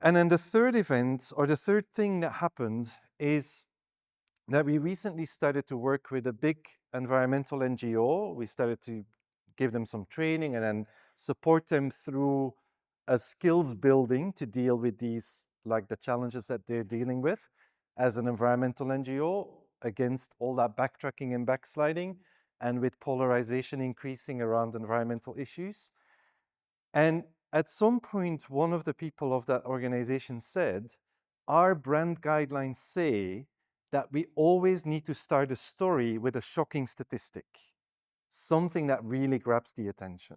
And then the third event, or the third thing that happened, is that we recently started to work with a big environmental NGO. We started to give them some training and then support them through a skills building to deal with these, like the challenges that they're dealing with as an environmental NGO against all that backtracking and backsliding and with polarization increasing around environmental issues. And at some point, one of the people of that organization said, our brand guidelines say that we always need to start a story with a shocking statistic, something that really grabs the attention.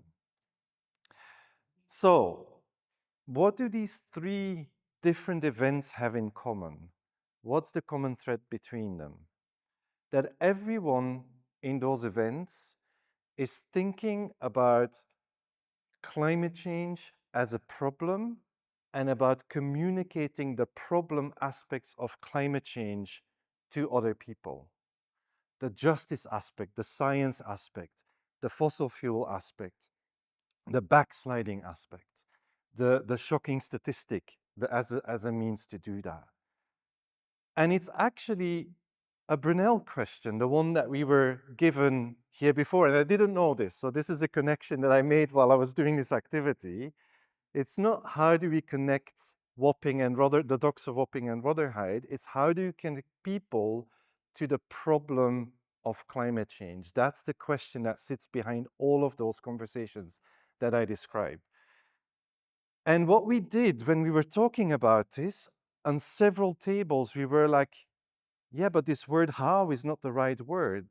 So, what do these three different events have in common? What's the common thread between them? That everyone in those events is thinking about climate change as a problem and about communicating the problem aspects of climate change to other people. The justice aspect, the science aspect, the fossil fuel aspect, the backsliding aspect, the shocking statistic as a means to do that. And it's actually a Brunel question, the one that we were given here before, and I didn't know this, so this is a connection that I made while I was doing this activity. It's not how do we connect Wapping and the docks of Wapping and Rotherhithe, it's how do you connect people to the problem of climate change. That's the question that sits behind all of those conversations that I described. And what we did when we were talking about this, on several tables, we were like, yeah, but this word how is not the right word.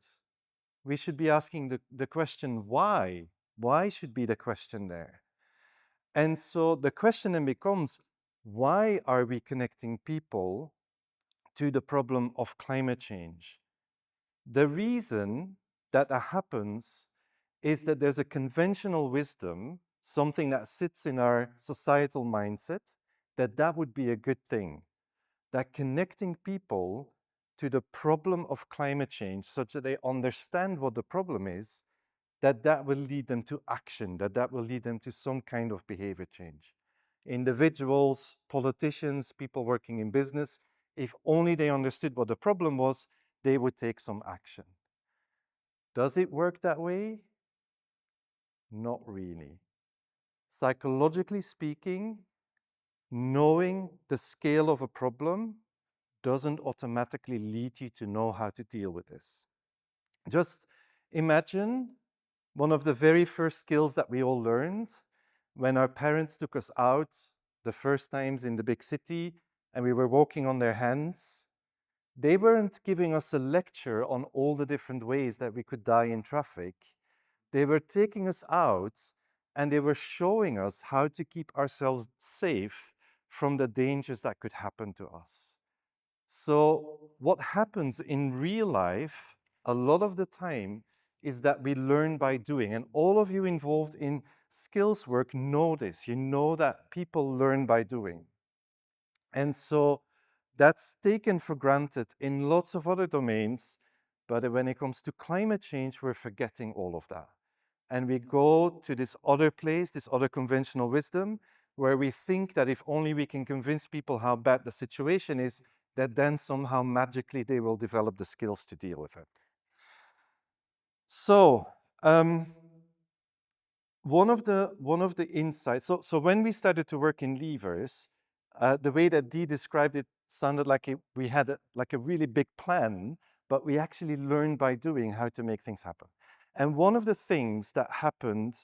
We should be asking the question why. Why should be the question there? And so the question then becomes, why are we connecting people to the problem of climate change? The reason that happens is that there's a conventional wisdom, something that sits in our societal mindset, that would be a good thing. That connecting people to the problem of climate change such that they understand what the problem is, that will lead them to action, that will lead them to some kind of behavior change. Individuals, politicians, people working in business, if only they understood what the problem was, they would take some action. Does it work that way? Not really. Psychologically speaking, knowing the scale of a problem doesn't automatically lead you to know how to deal with this. Just imagine one of the very first skills that we all learned when our parents took us out the first times in the big city and we were walking on their hands. They weren't giving us a lecture on all the different ways that we could die in traffic. They were taking us out and they were showing us how to keep ourselves safe from the dangers that could happen to us. So what happens in real life a lot of the time is that we learn by doing. And all of you involved in skills work know this. You know that people learn by doing. And so that's taken for granted in lots of other domains. But when it comes to climate change, we're forgetting all of that. And we go to this other place, this other conventional wisdom, where we think that if only we can convince people how bad the situation is, that then somehow magically they will develop the skills to deal with it. So, one of the insights. So when we started to work in levers, the way that Dee described it sounded like we had a really big plan, but we actually learned by doing how to make things happen. And one of the things that happened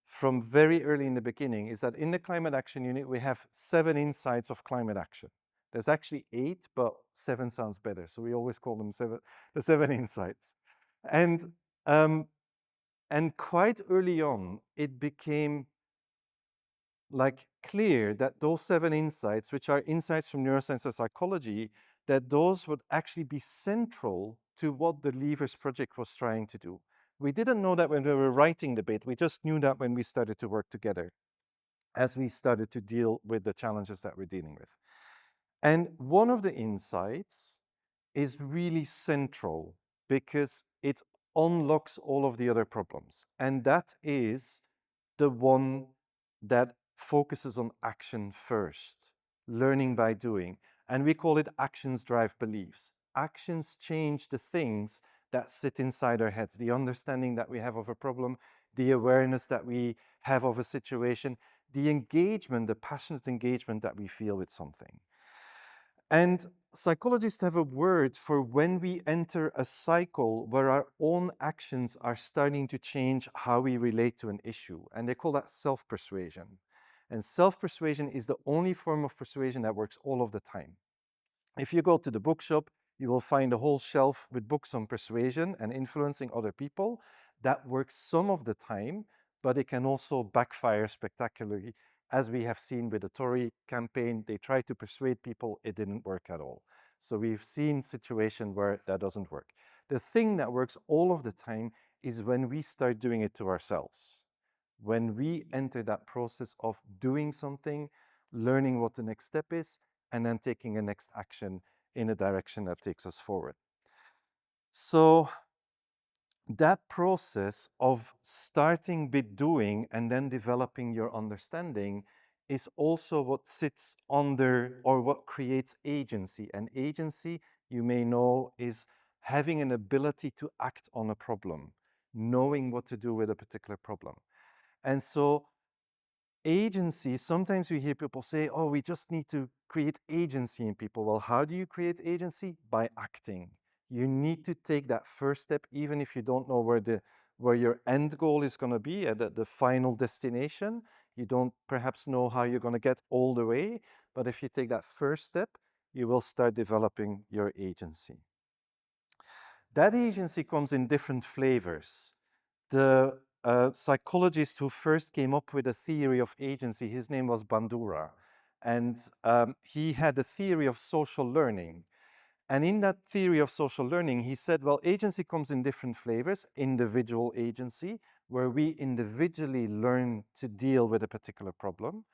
from very early in the beginning is that in the climate action unit, we have 7 insights of climate action. There's actually 8, but 7 sounds better. So we always call them the 7 insights. And quite early on, it became like clear that those 7 insights, which are insights from neuroscience and psychology, that those would actually be central to what the Levers project was trying to do. We didn't know that when we were writing the bit, we just knew that when we started to work together, as we started to deal with the challenges that we're dealing with. And one of the insights is really central because it unlocks all of the other problems. And that is the one that focuses on action first, learning by doing. And we call it actions drive beliefs. Actions change the things that sit inside our heads, the understanding that we have of a problem, the awareness that we have of a situation, the engagement, the passionate engagement that we feel with something. And psychologists have a word for when we enter a cycle where our own actions are starting to change how we relate to an issue. And they call that self-persuasion. And self-persuasion is the only form of persuasion that works all of the time. If you go to the bookshop, you will find a whole shelf with books on persuasion and influencing other people. That works some of the time, but it can also backfire spectacularly. As we have seen with the Tory campaign, they tried to persuade people, it didn't work at all. So we've seen situations where that doesn't work. The thing that works all of the time is when we start doing it to ourselves. When we enter that process of doing something, learning what the next step is, and then taking a next action in a direction that takes us forward. So that process of starting with doing and then developing your understanding is also what sits under or what creates agency. And agency, you may know, is having an ability to act on a problem, knowing what to do with a particular problem. And so agency, sometimes we hear people say, oh, we just need to create agency in people. Well, how do you create agency? By acting. You need to take that first step, even if you don't know where your end goal is going to be at the final destination. You don't perhaps know how you're going to get all the way, but if you take that first step, you will start developing your agency. That agency comes in different flavors. The psychologist who first came up with a theory of agency, his name was Bandura, and he had a theory of social learning. And in that theory of social learning, he said, well, agency comes in different flavors. Individual agency, where we individually learn to deal with a particular problem.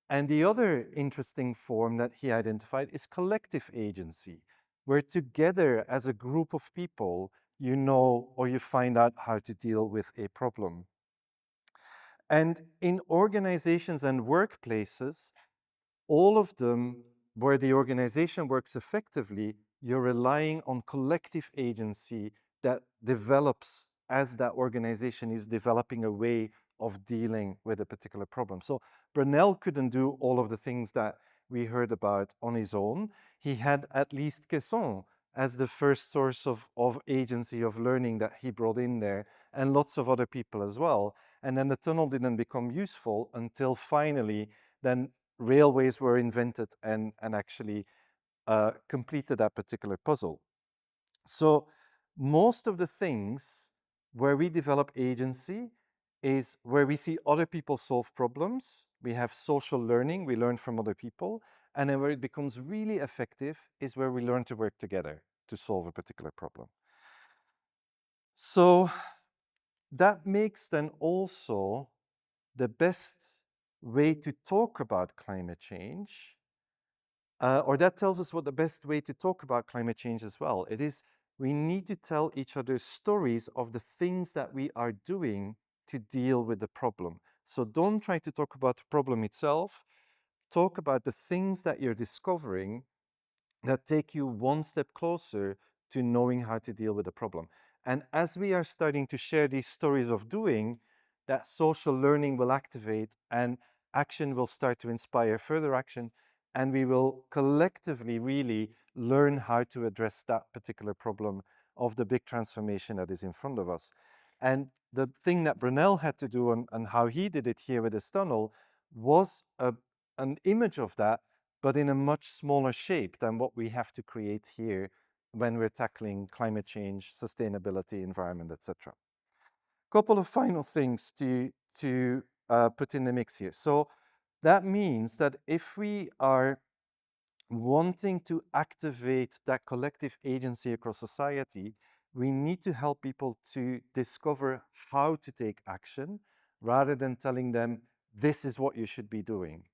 And the other interesting form that he identified is collective agency, where together as a group of people, you know or you find out how to deal with a problem. And in organizations and workplaces, all of them, where the organization works effectively, you're relying on collective agency that develops as that organization is developing a way of dealing with a particular problem. So Brunel couldn't do all of the things that we heard about on his own. He had at least Caisson as the first source of agency of learning that he brought in there, and lots of other people as well. And then the tunnel didn't become useful until finally then railways were invented and actually completed that particular puzzle. So most of the things where we develop agency is where we see other people solve problems. We have social learning, we learn from other people. And then where it becomes really effective is where we learn to work together to solve a particular problem. So that makes then also the best way to talk about climate change, or that tells us what the best way to talk about climate change as well. It is we need to tell each other stories of the things that we are doing to deal with the problem. So don't try to talk about the problem itself. Talk about the things that you're discovering that take you one step closer to knowing how to deal with the problem. And as we are starting to share these stories of doing, that social learning will activate and action will start to inspire further action. And we will collectively really learn how to address that particular problem of the big transformation that is in front of us. And the thing that Brunel had to do and how he did it here with this tunnel was an image of that, but in a much smaller shape than what we have to create here when we're tackling climate change, sustainability, environment, etc. Couple of final things to put in the mix here. So that means that if we are wanting to activate that collective agency across society, we need to help people to discover how to take action rather than telling them, this is what you should be doing.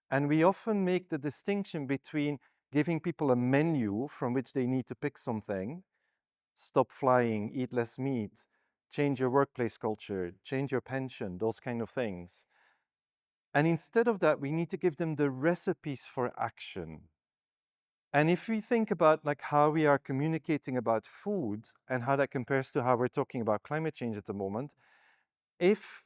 And we often make the distinction between giving people a menu from which they need to pick something, stop flying, eat less meat, change your workplace culture, change your pension, those kind of things. And instead of that, we need to give them the recipes for action. And if we think about like how we are communicating about food and how that compares to how we're talking about climate change at the moment, if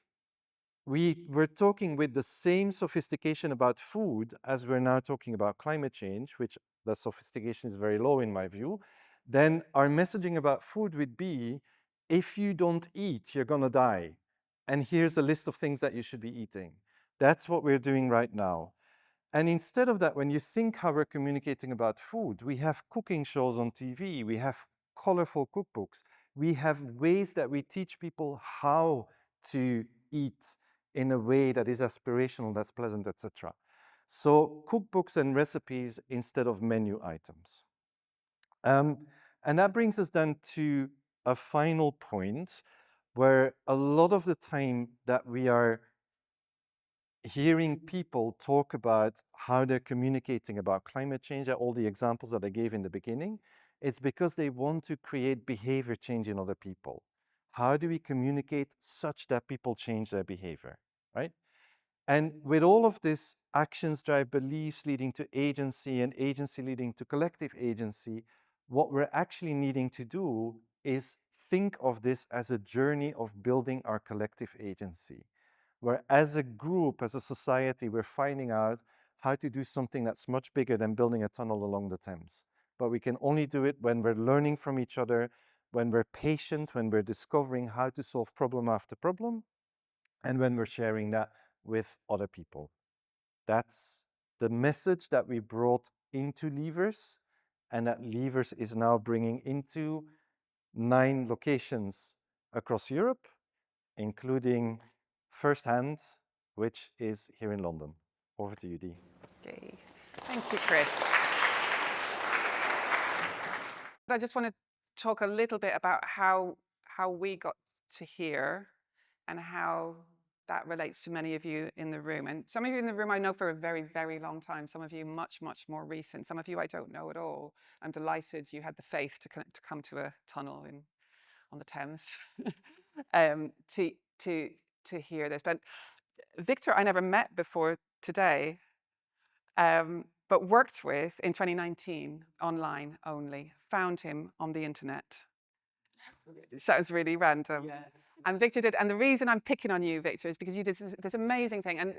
we were talking with the same sophistication about food as we're now talking about climate change, which the sophistication is very low in my view, then our messaging about food would be, if you don't eat, you're gonna die. And here's a list of things that you should be eating. That's what we're doing right now. And instead of that, when you think how we're communicating about food, we have cooking shows on TV, we have colorful cookbooks, we have ways that we teach people how to eat in a way that is aspirational, that's pleasant, etc. So cookbooks and recipes instead of menu items. And that brings us then to a final point where a lot of the time that we are hearing people talk about how they're communicating about climate change, all the examples that I gave in the beginning, it's because they want to create behavior change in other people. How do we communicate such that people change their behavior, right? And with all of this, actions drive beliefs leading to agency and agency leading to collective agency, what we're actually needing to do is think of this as a journey of building our collective agency, where as a group, as a society, we're finding out how to do something that's much bigger than building a tunnel along the Thames. But we can only do it when we're learning from each other, when we're patient, when we're discovering how to solve problem after problem, and when we're sharing that with other people. That's the message that we brought into Levers, and that Levers is now bringing into 9 locations across Europe, including firsthand, which is here in London. Over to you, Dee. Okay. Thank you, Kris. I just want to talk a little bit about how we got to here and how that relates to many of you in the room. And some of you in the room I know for a very, very long time. Some of you much, much more recent. Some of you I don't know at all. I'm delighted you had the faith to come to a tunnel on the Thames to hear this. But Victor, I never met before today, but worked with in 2019, online only. Found him on the internet. It sounds really random. Yeah. And Victor did. And the reason I'm picking on you, Victor, is because you did this amazing thing. And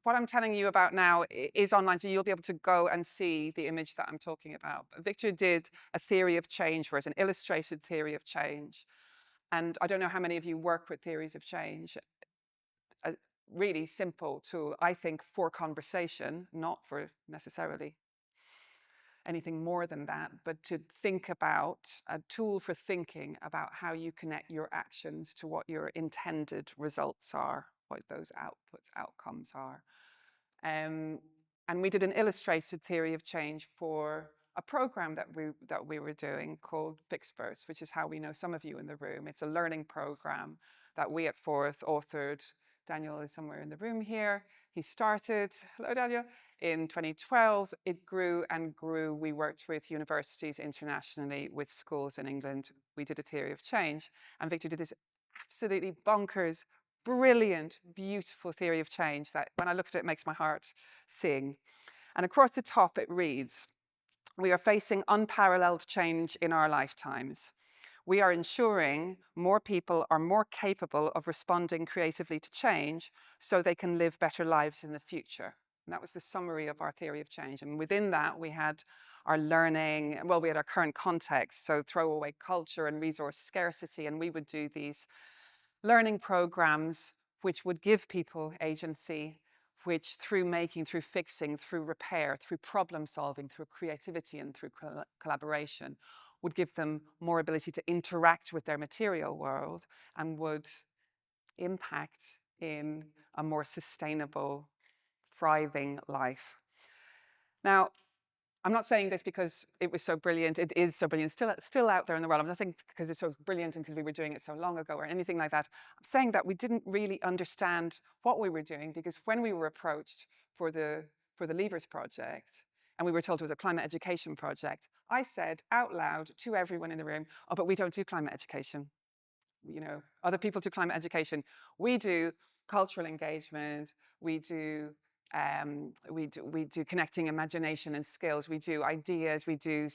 what I'm telling you about now is online, so you'll be able to go and see the image that I'm talking about. But Victor did a theory of change for us, an illustrated theory of change. And I don't know how many of you work with theories of change. A really simple tool, I think, for conversation, not for necessarily anything more than that, but to think about a tool for thinking about how you connect your actions to what your intended results are, what those outcomes are. And we did an illustrated theory of change for a program that we were doing called Fixperts, which is how we know some of you in the room. It's a learning program that we at Forth authored. Daniel is somewhere in the room here. He started, hello Daniel, in 2012. It grew and grew. We worked with universities internationally, with schools in England. We did a theory of change. And Victor did this absolutely bonkers, brilliant, beautiful theory of change that when I look at it makes my heart sing. And across the top it reads, we are facing unparalleled change in our lifetimes. We are ensuring more people are more capable of responding creatively to change so they can live better lives in the future. And that was the summary of our theory of change. And within that, we had our learning, well, we had our current context, so throwaway culture and resource scarcity, and we would do these learning programs which would give people agency, which through making, through fixing, through repair, through problem solving, through creativity and through collaboration, would give them more ability to interact with their material world and would impact in a more sustainable, thriving life. Now, I'm not saying this because it was so brilliant. It is so brilliant, still out there in the world. I'm not saying because it's so brilliant and because we were doing it so long ago or anything like that. I'm saying that we didn't really understand what we were doing, because when we were approached for the Levers project and we were told it was a climate education project, I said out loud to everyone in the room, "Oh, but we don't do climate education. You know, other people do climate education. We do cultural engagement. We do connecting imagination and skills. We do ideas. We do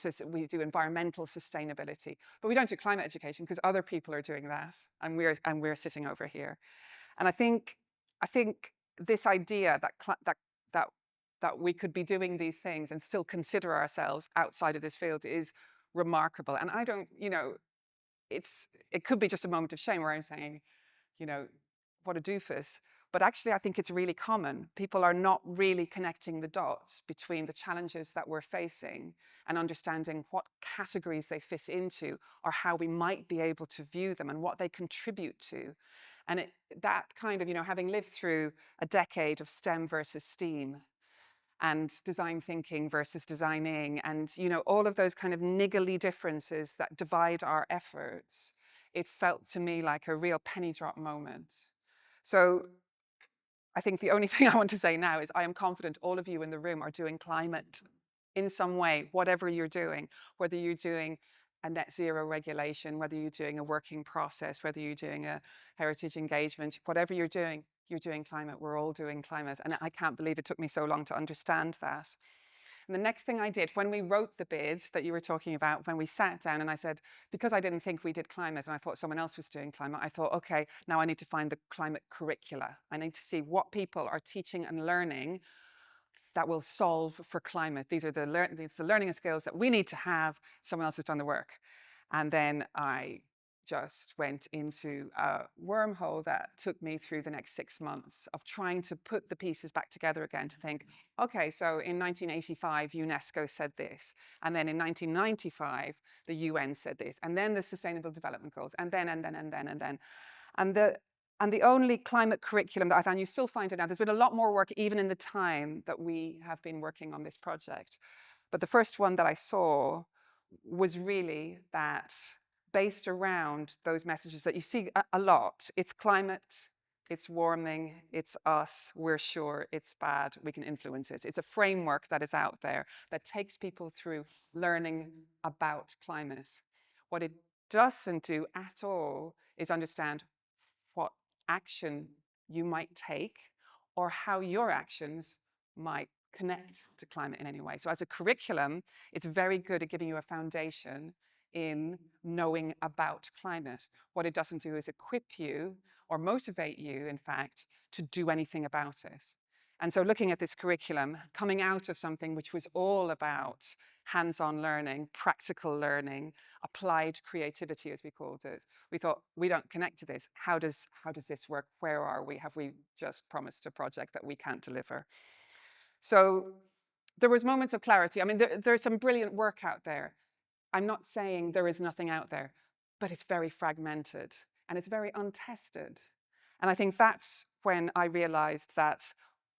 environmental sustainability. But we don't do climate education because other people are doing that, and we're sitting over here." And I think this idea that we could be doing these things and still consider ourselves outside of this field is remarkable. And I don't, you know, it could be just a moment of shame where I'm saying, you know, what a doofus. But actually, I think it's really common. People are not really connecting the dots between the challenges that we're facing and understanding what categories they fit into or how we might be able to view them and what they contribute to. And that kind of, you know, having lived through a decade of STEM versus STEAM and design thinking versus designing, and you know, all of those kind of niggly differences that divide our efforts, it felt to me like a real penny drop moment. So I think the only thing I want to say now is I am confident all of you in the room are doing climate in some way, whatever you're doing, whether you're doing a net zero regulation, whether you're doing a working process, whether you're doing a heritage engagement, whatever you're doing climate. We're all doing climate. And I can't believe it took me so long to understand that. And the next thing I did, when we wrote the bid that you were talking about, when we sat down and I said, because I didn't think we did climate and I thought someone else was doing climate, I thought, okay, now I need to find the climate curricula. I need to see what people are teaching and learning that will solve for climate. These are the learning and skills that we need to have. Someone else has done the work. And then I just went into a wormhole that took me through the next 6 months of trying to put the pieces back together again to think, okay, so in 1985, UNESCO said this. And then in 1995, the UN said this. And then the Sustainable Development Goals. And then. And the only climate curriculum that I found, you still find it now, there's been a lot more work even in the time that we have been working on this project. But the first one that I saw was really that based around those messages that you see a lot. It's climate, it's warming, it's us, we're sure, it's bad, we can influence it. It's a framework that is out there that takes people through learning about climate. What it doesn't do at all is understand what action you might take or how your actions might connect to climate in any way. So as a curriculum, it's very good at giving you a foundation in knowing about climate. What it doesn't do is equip you or motivate you, in fact, to do anything about it. And so looking at this curriculum, coming out of something which was all about hands-on learning, practical learning, applied creativity, as we called it, we thought, we don't connect to this. How does this work? Where are we? Have we just promised a project that we can't deliver? So there was moments of clarity. I mean, there's some brilliant work out there. I'm not saying there is nothing out there, but it's very fragmented and it's very untested. And I think that's when I realized that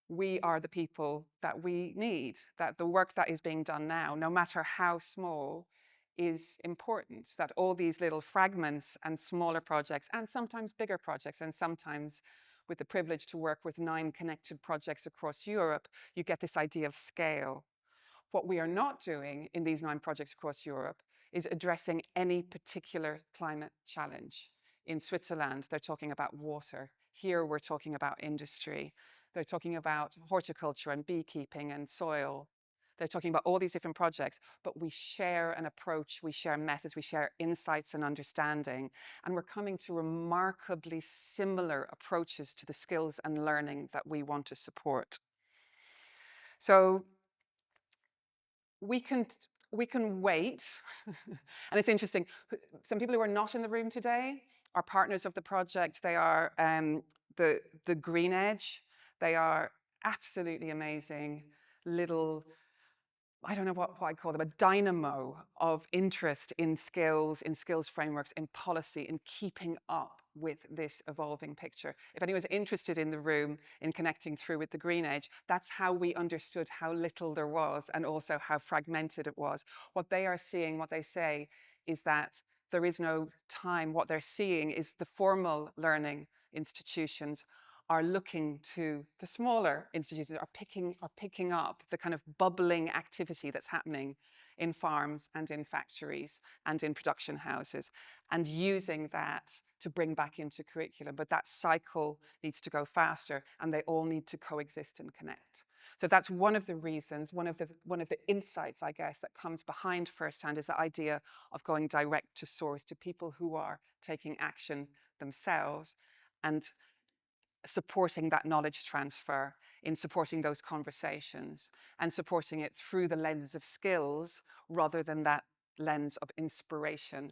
we are the people that we need, that the work that is being done now, no matter how small, is important, that all these little fragments and smaller projects, and sometimes bigger projects, and sometimes with the privilege to work with 9 connected projects across Europe, you get this idea of scale. What we are not doing in these 9 projects across Europe is addressing any particular climate challenge. In Switzerland, they're talking about water. Here, we're talking about industry. They're talking about horticulture and beekeeping and soil. They're talking about all these different projects, but we share an approach, we share methods, we share insights and understanding, and we're coming to remarkably similar approaches to the skills and learning that we want to support. So we can wait, and it's interesting. Some people who are not in the room today are partners of the project. They are the Green Edge. They are absolutely amazing little, I don't know what I call them, a dynamo of interest in skills frameworks, in policy, in keeping up with this evolving picture. If anyone's interested in the room, in connecting through with the Green Edge, that's how we understood how little there was and also how fragmented it was. What they are seeing, what they say, is that there is no time. What they're seeing is the formal learning institutions are looking to the smaller institutions, are picking up the kind of bubbling activity that's happening in farms and in factories and in production houses, and using that to bring back into curriculum. But that cycle needs to go faster, and they all need to coexist and connect. So that's one of the reasons, one of the insights, I guess, that comes behind Firsthand is the idea of going direct to source, to people who are taking action themselves, and supporting that knowledge transfer, in supporting those conversations, and supporting it through the lens of skills rather than that lens of inspiration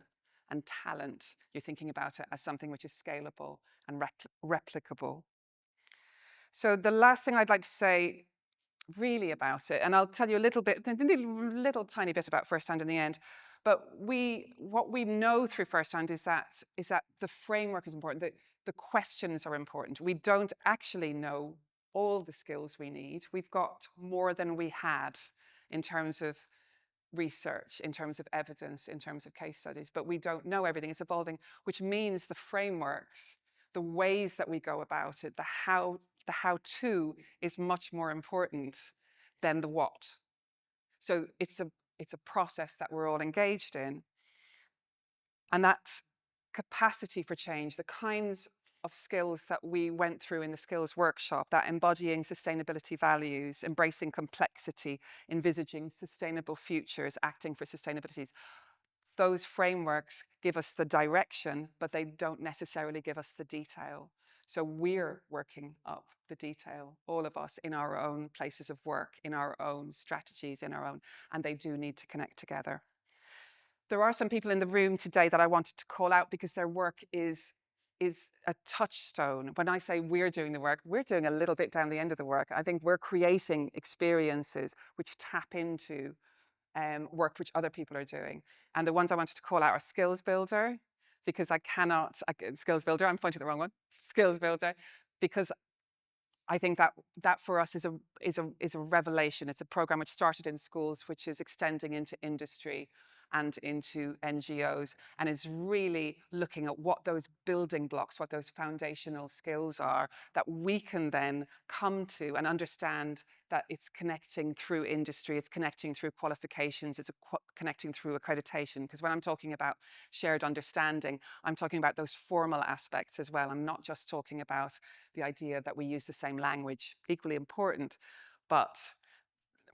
and talent. You're thinking about it as something which is scalable and replicable. So the last thing I'd like to say really about it, and I'll tell you a little tiny bit about Firsthand in the end, but what we know through Firsthand is that the framework is important, that the questions are important. We don't actually know all the skills we need. We've got more than we had in terms of research, in terms of evidence, in terms of case studies, but we don't know everything. It's evolving, which means the frameworks, the ways that we go about it, the how-to is much more important than the what. So it's a process that we're all engaged in. And that capacity for change, the kinds of skills that we went through in the skills workshop, that embodying sustainability values, embracing complexity, envisaging sustainable futures, acting for sustainability, those frameworks give us the direction, but they don't necessarily give us the detail. So we're working up the detail, all of us, in our own places of work, in our own strategies, and they do need to connect together. There are some people in the room today that I wanted to call out because their work is a touchstone. When I say we're doing the work, we're doing a little bit down the end of the work. I think we're creating experiences which tap into work which other people are doing. And the ones I wanted to call out are Skills Builder, because Skills Builder, I'm pointing the wrong one, Skills Builder, because I think that for us is a revelation. It's a program which started in schools, which is extending into industry and into NGOs, and is really looking at what those building blocks, what those foundational skills are that we can then come to and understand that it's connecting through industry, it's connecting through qualifications, it's connecting through accreditation. Because when I'm talking about shared understanding, I'm talking about those formal aspects as well. I'm not just talking about the idea that we use the same language, equally important, but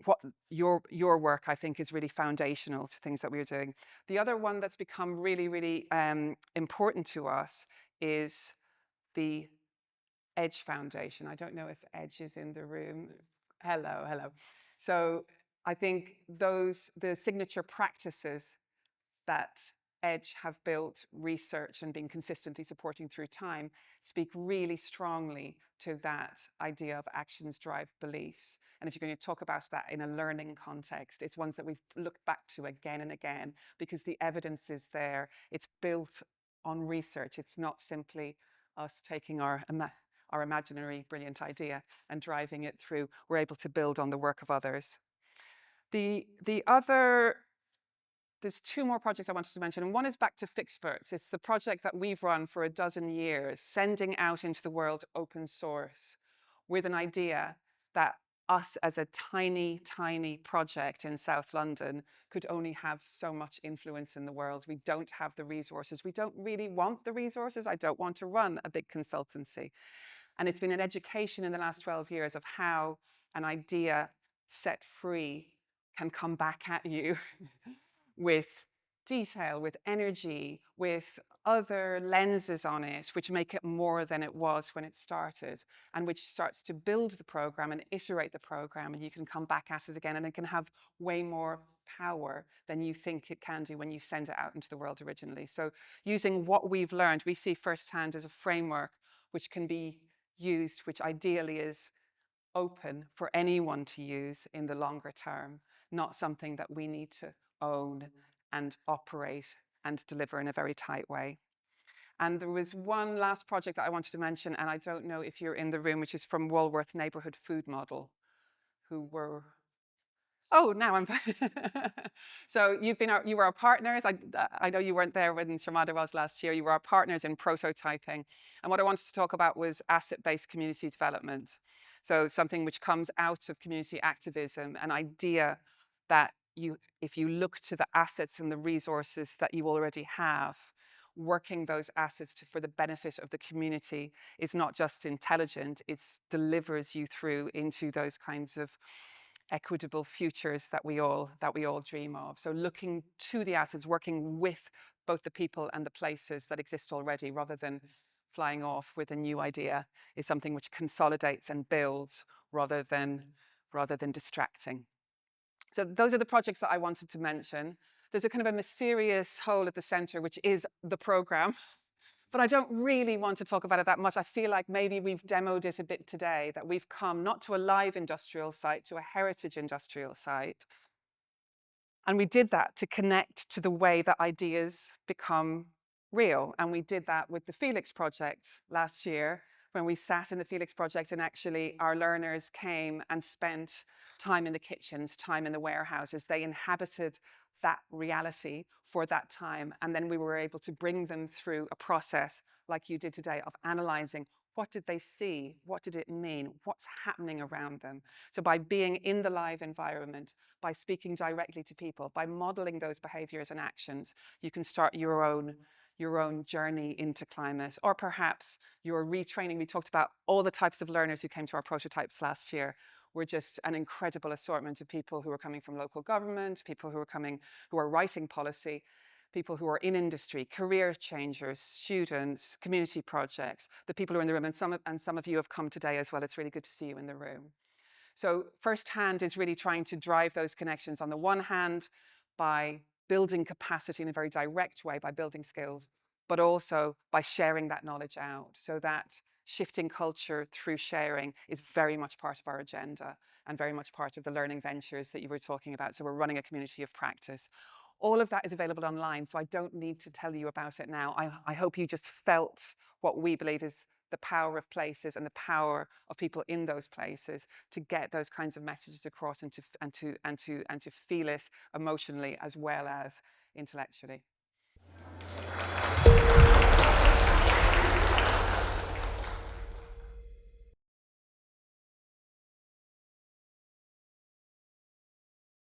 what your work, I think, is really foundational to things that we're doing. The other one that's become really, really important to us is the Edge Foundation. I don't know if Edge is in the room. Hello, hello. So I think the signature practices that Edge have built, research and been consistently supporting through time, speak really strongly to that idea of actions drive beliefs. And if you're going to talk about that in a learning context, it's ones that we've looked back to again and again because the evidence is there. It's built on research. It's not simply us taking our imaginary brilliant idea and driving it through. We're able to build on the work of others. There's two more projects I wanted to mention, and one is back to Fixperts. It's the project that we've run for 12 years, sending out into the world open source with an idea that us as a tiny, tiny project in South London could only have so much influence in the world. We don't have the resources. We don't really want the resources. I don't want to run a big consultancy. And it's been an education in the last 12 years of how an idea set free can come back at you with detail, with energy, with other lenses on it, which make it more than it was when it started, and which starts to build the program and iterate the program, and you can come back at it again, and it can have way more power than you think it can do when you send it out into the world originally. So using what we've learned, we see firsthand as a framework which can be used, which ideally is open for anyone to use in the longer term, not something that we need to own and operate and deliver in a very tight way. And there was one last project that I wanted to mention, and I don't know if you're in the room, which is from Walworth Neighbourhood Food Model, who were, oh, now I'm, so you were our partners. I know you weren't there when Shamada was last year. You were our partners in prototyping. And what I wanted to talk about was asset-based community development. So something which comes out of community activism, an idea that if you look to the assets and the resources that you already have, working those assets for the benefit of the community is not just intelligent, it delivers you through into those kinds of equitable futures that we all dream of. So looking to the assets, working with both the people and the places that exist already, rather than flying off with a new idea, is something which consolidates and builds rather than distracting. So those are the projects that I wanted to mention. There's a kind of a mysterious hole at the center, which is the program. But I don't really want to talk about it that much. I feel like maybe we've demoed it a bit today, that we've come not to a live industrial site, to a heritage industrial site. And we did that to connect to the way that ideas become real. And we did that with the Felix project last year, when we sat in the Felix project and actually our learners came and spent time in the kitchens, time in the warehouses. They inhabited that reality for that time. And then we were able to bring them through a process like you did today of analyzing what did they see? What did it mean? What's happening around them? So by being in the live environment, by speaking directly to people, by modeling those behaviors and actions, you can start your own journey into climate, or perhaps your retraining. We talked about all the types of learners who came to our prototypes last year. We're just an incredible assortment of people who are coming from local government, people who are writing policy, people who are in industry, career changers, students, community projects, the people who are in the room, and some of you have come today as well. It's really good to see you in the room. So firsthand is really trying to drive those connections on the one hand by building capacity in a very direct way, by building skills, but also by sharing that knowledge out, so that shifting culture through sharing is very much part of our agenda and very much part of the learning ventures that you were talking about. So we're running a community of practice. All of that is available online, so I don't need to tell you about it now. I hope you just felt what we believe is the power of places and the power of people in those places to get those kinds of messages across and to feel it emotionally as well as intellectually.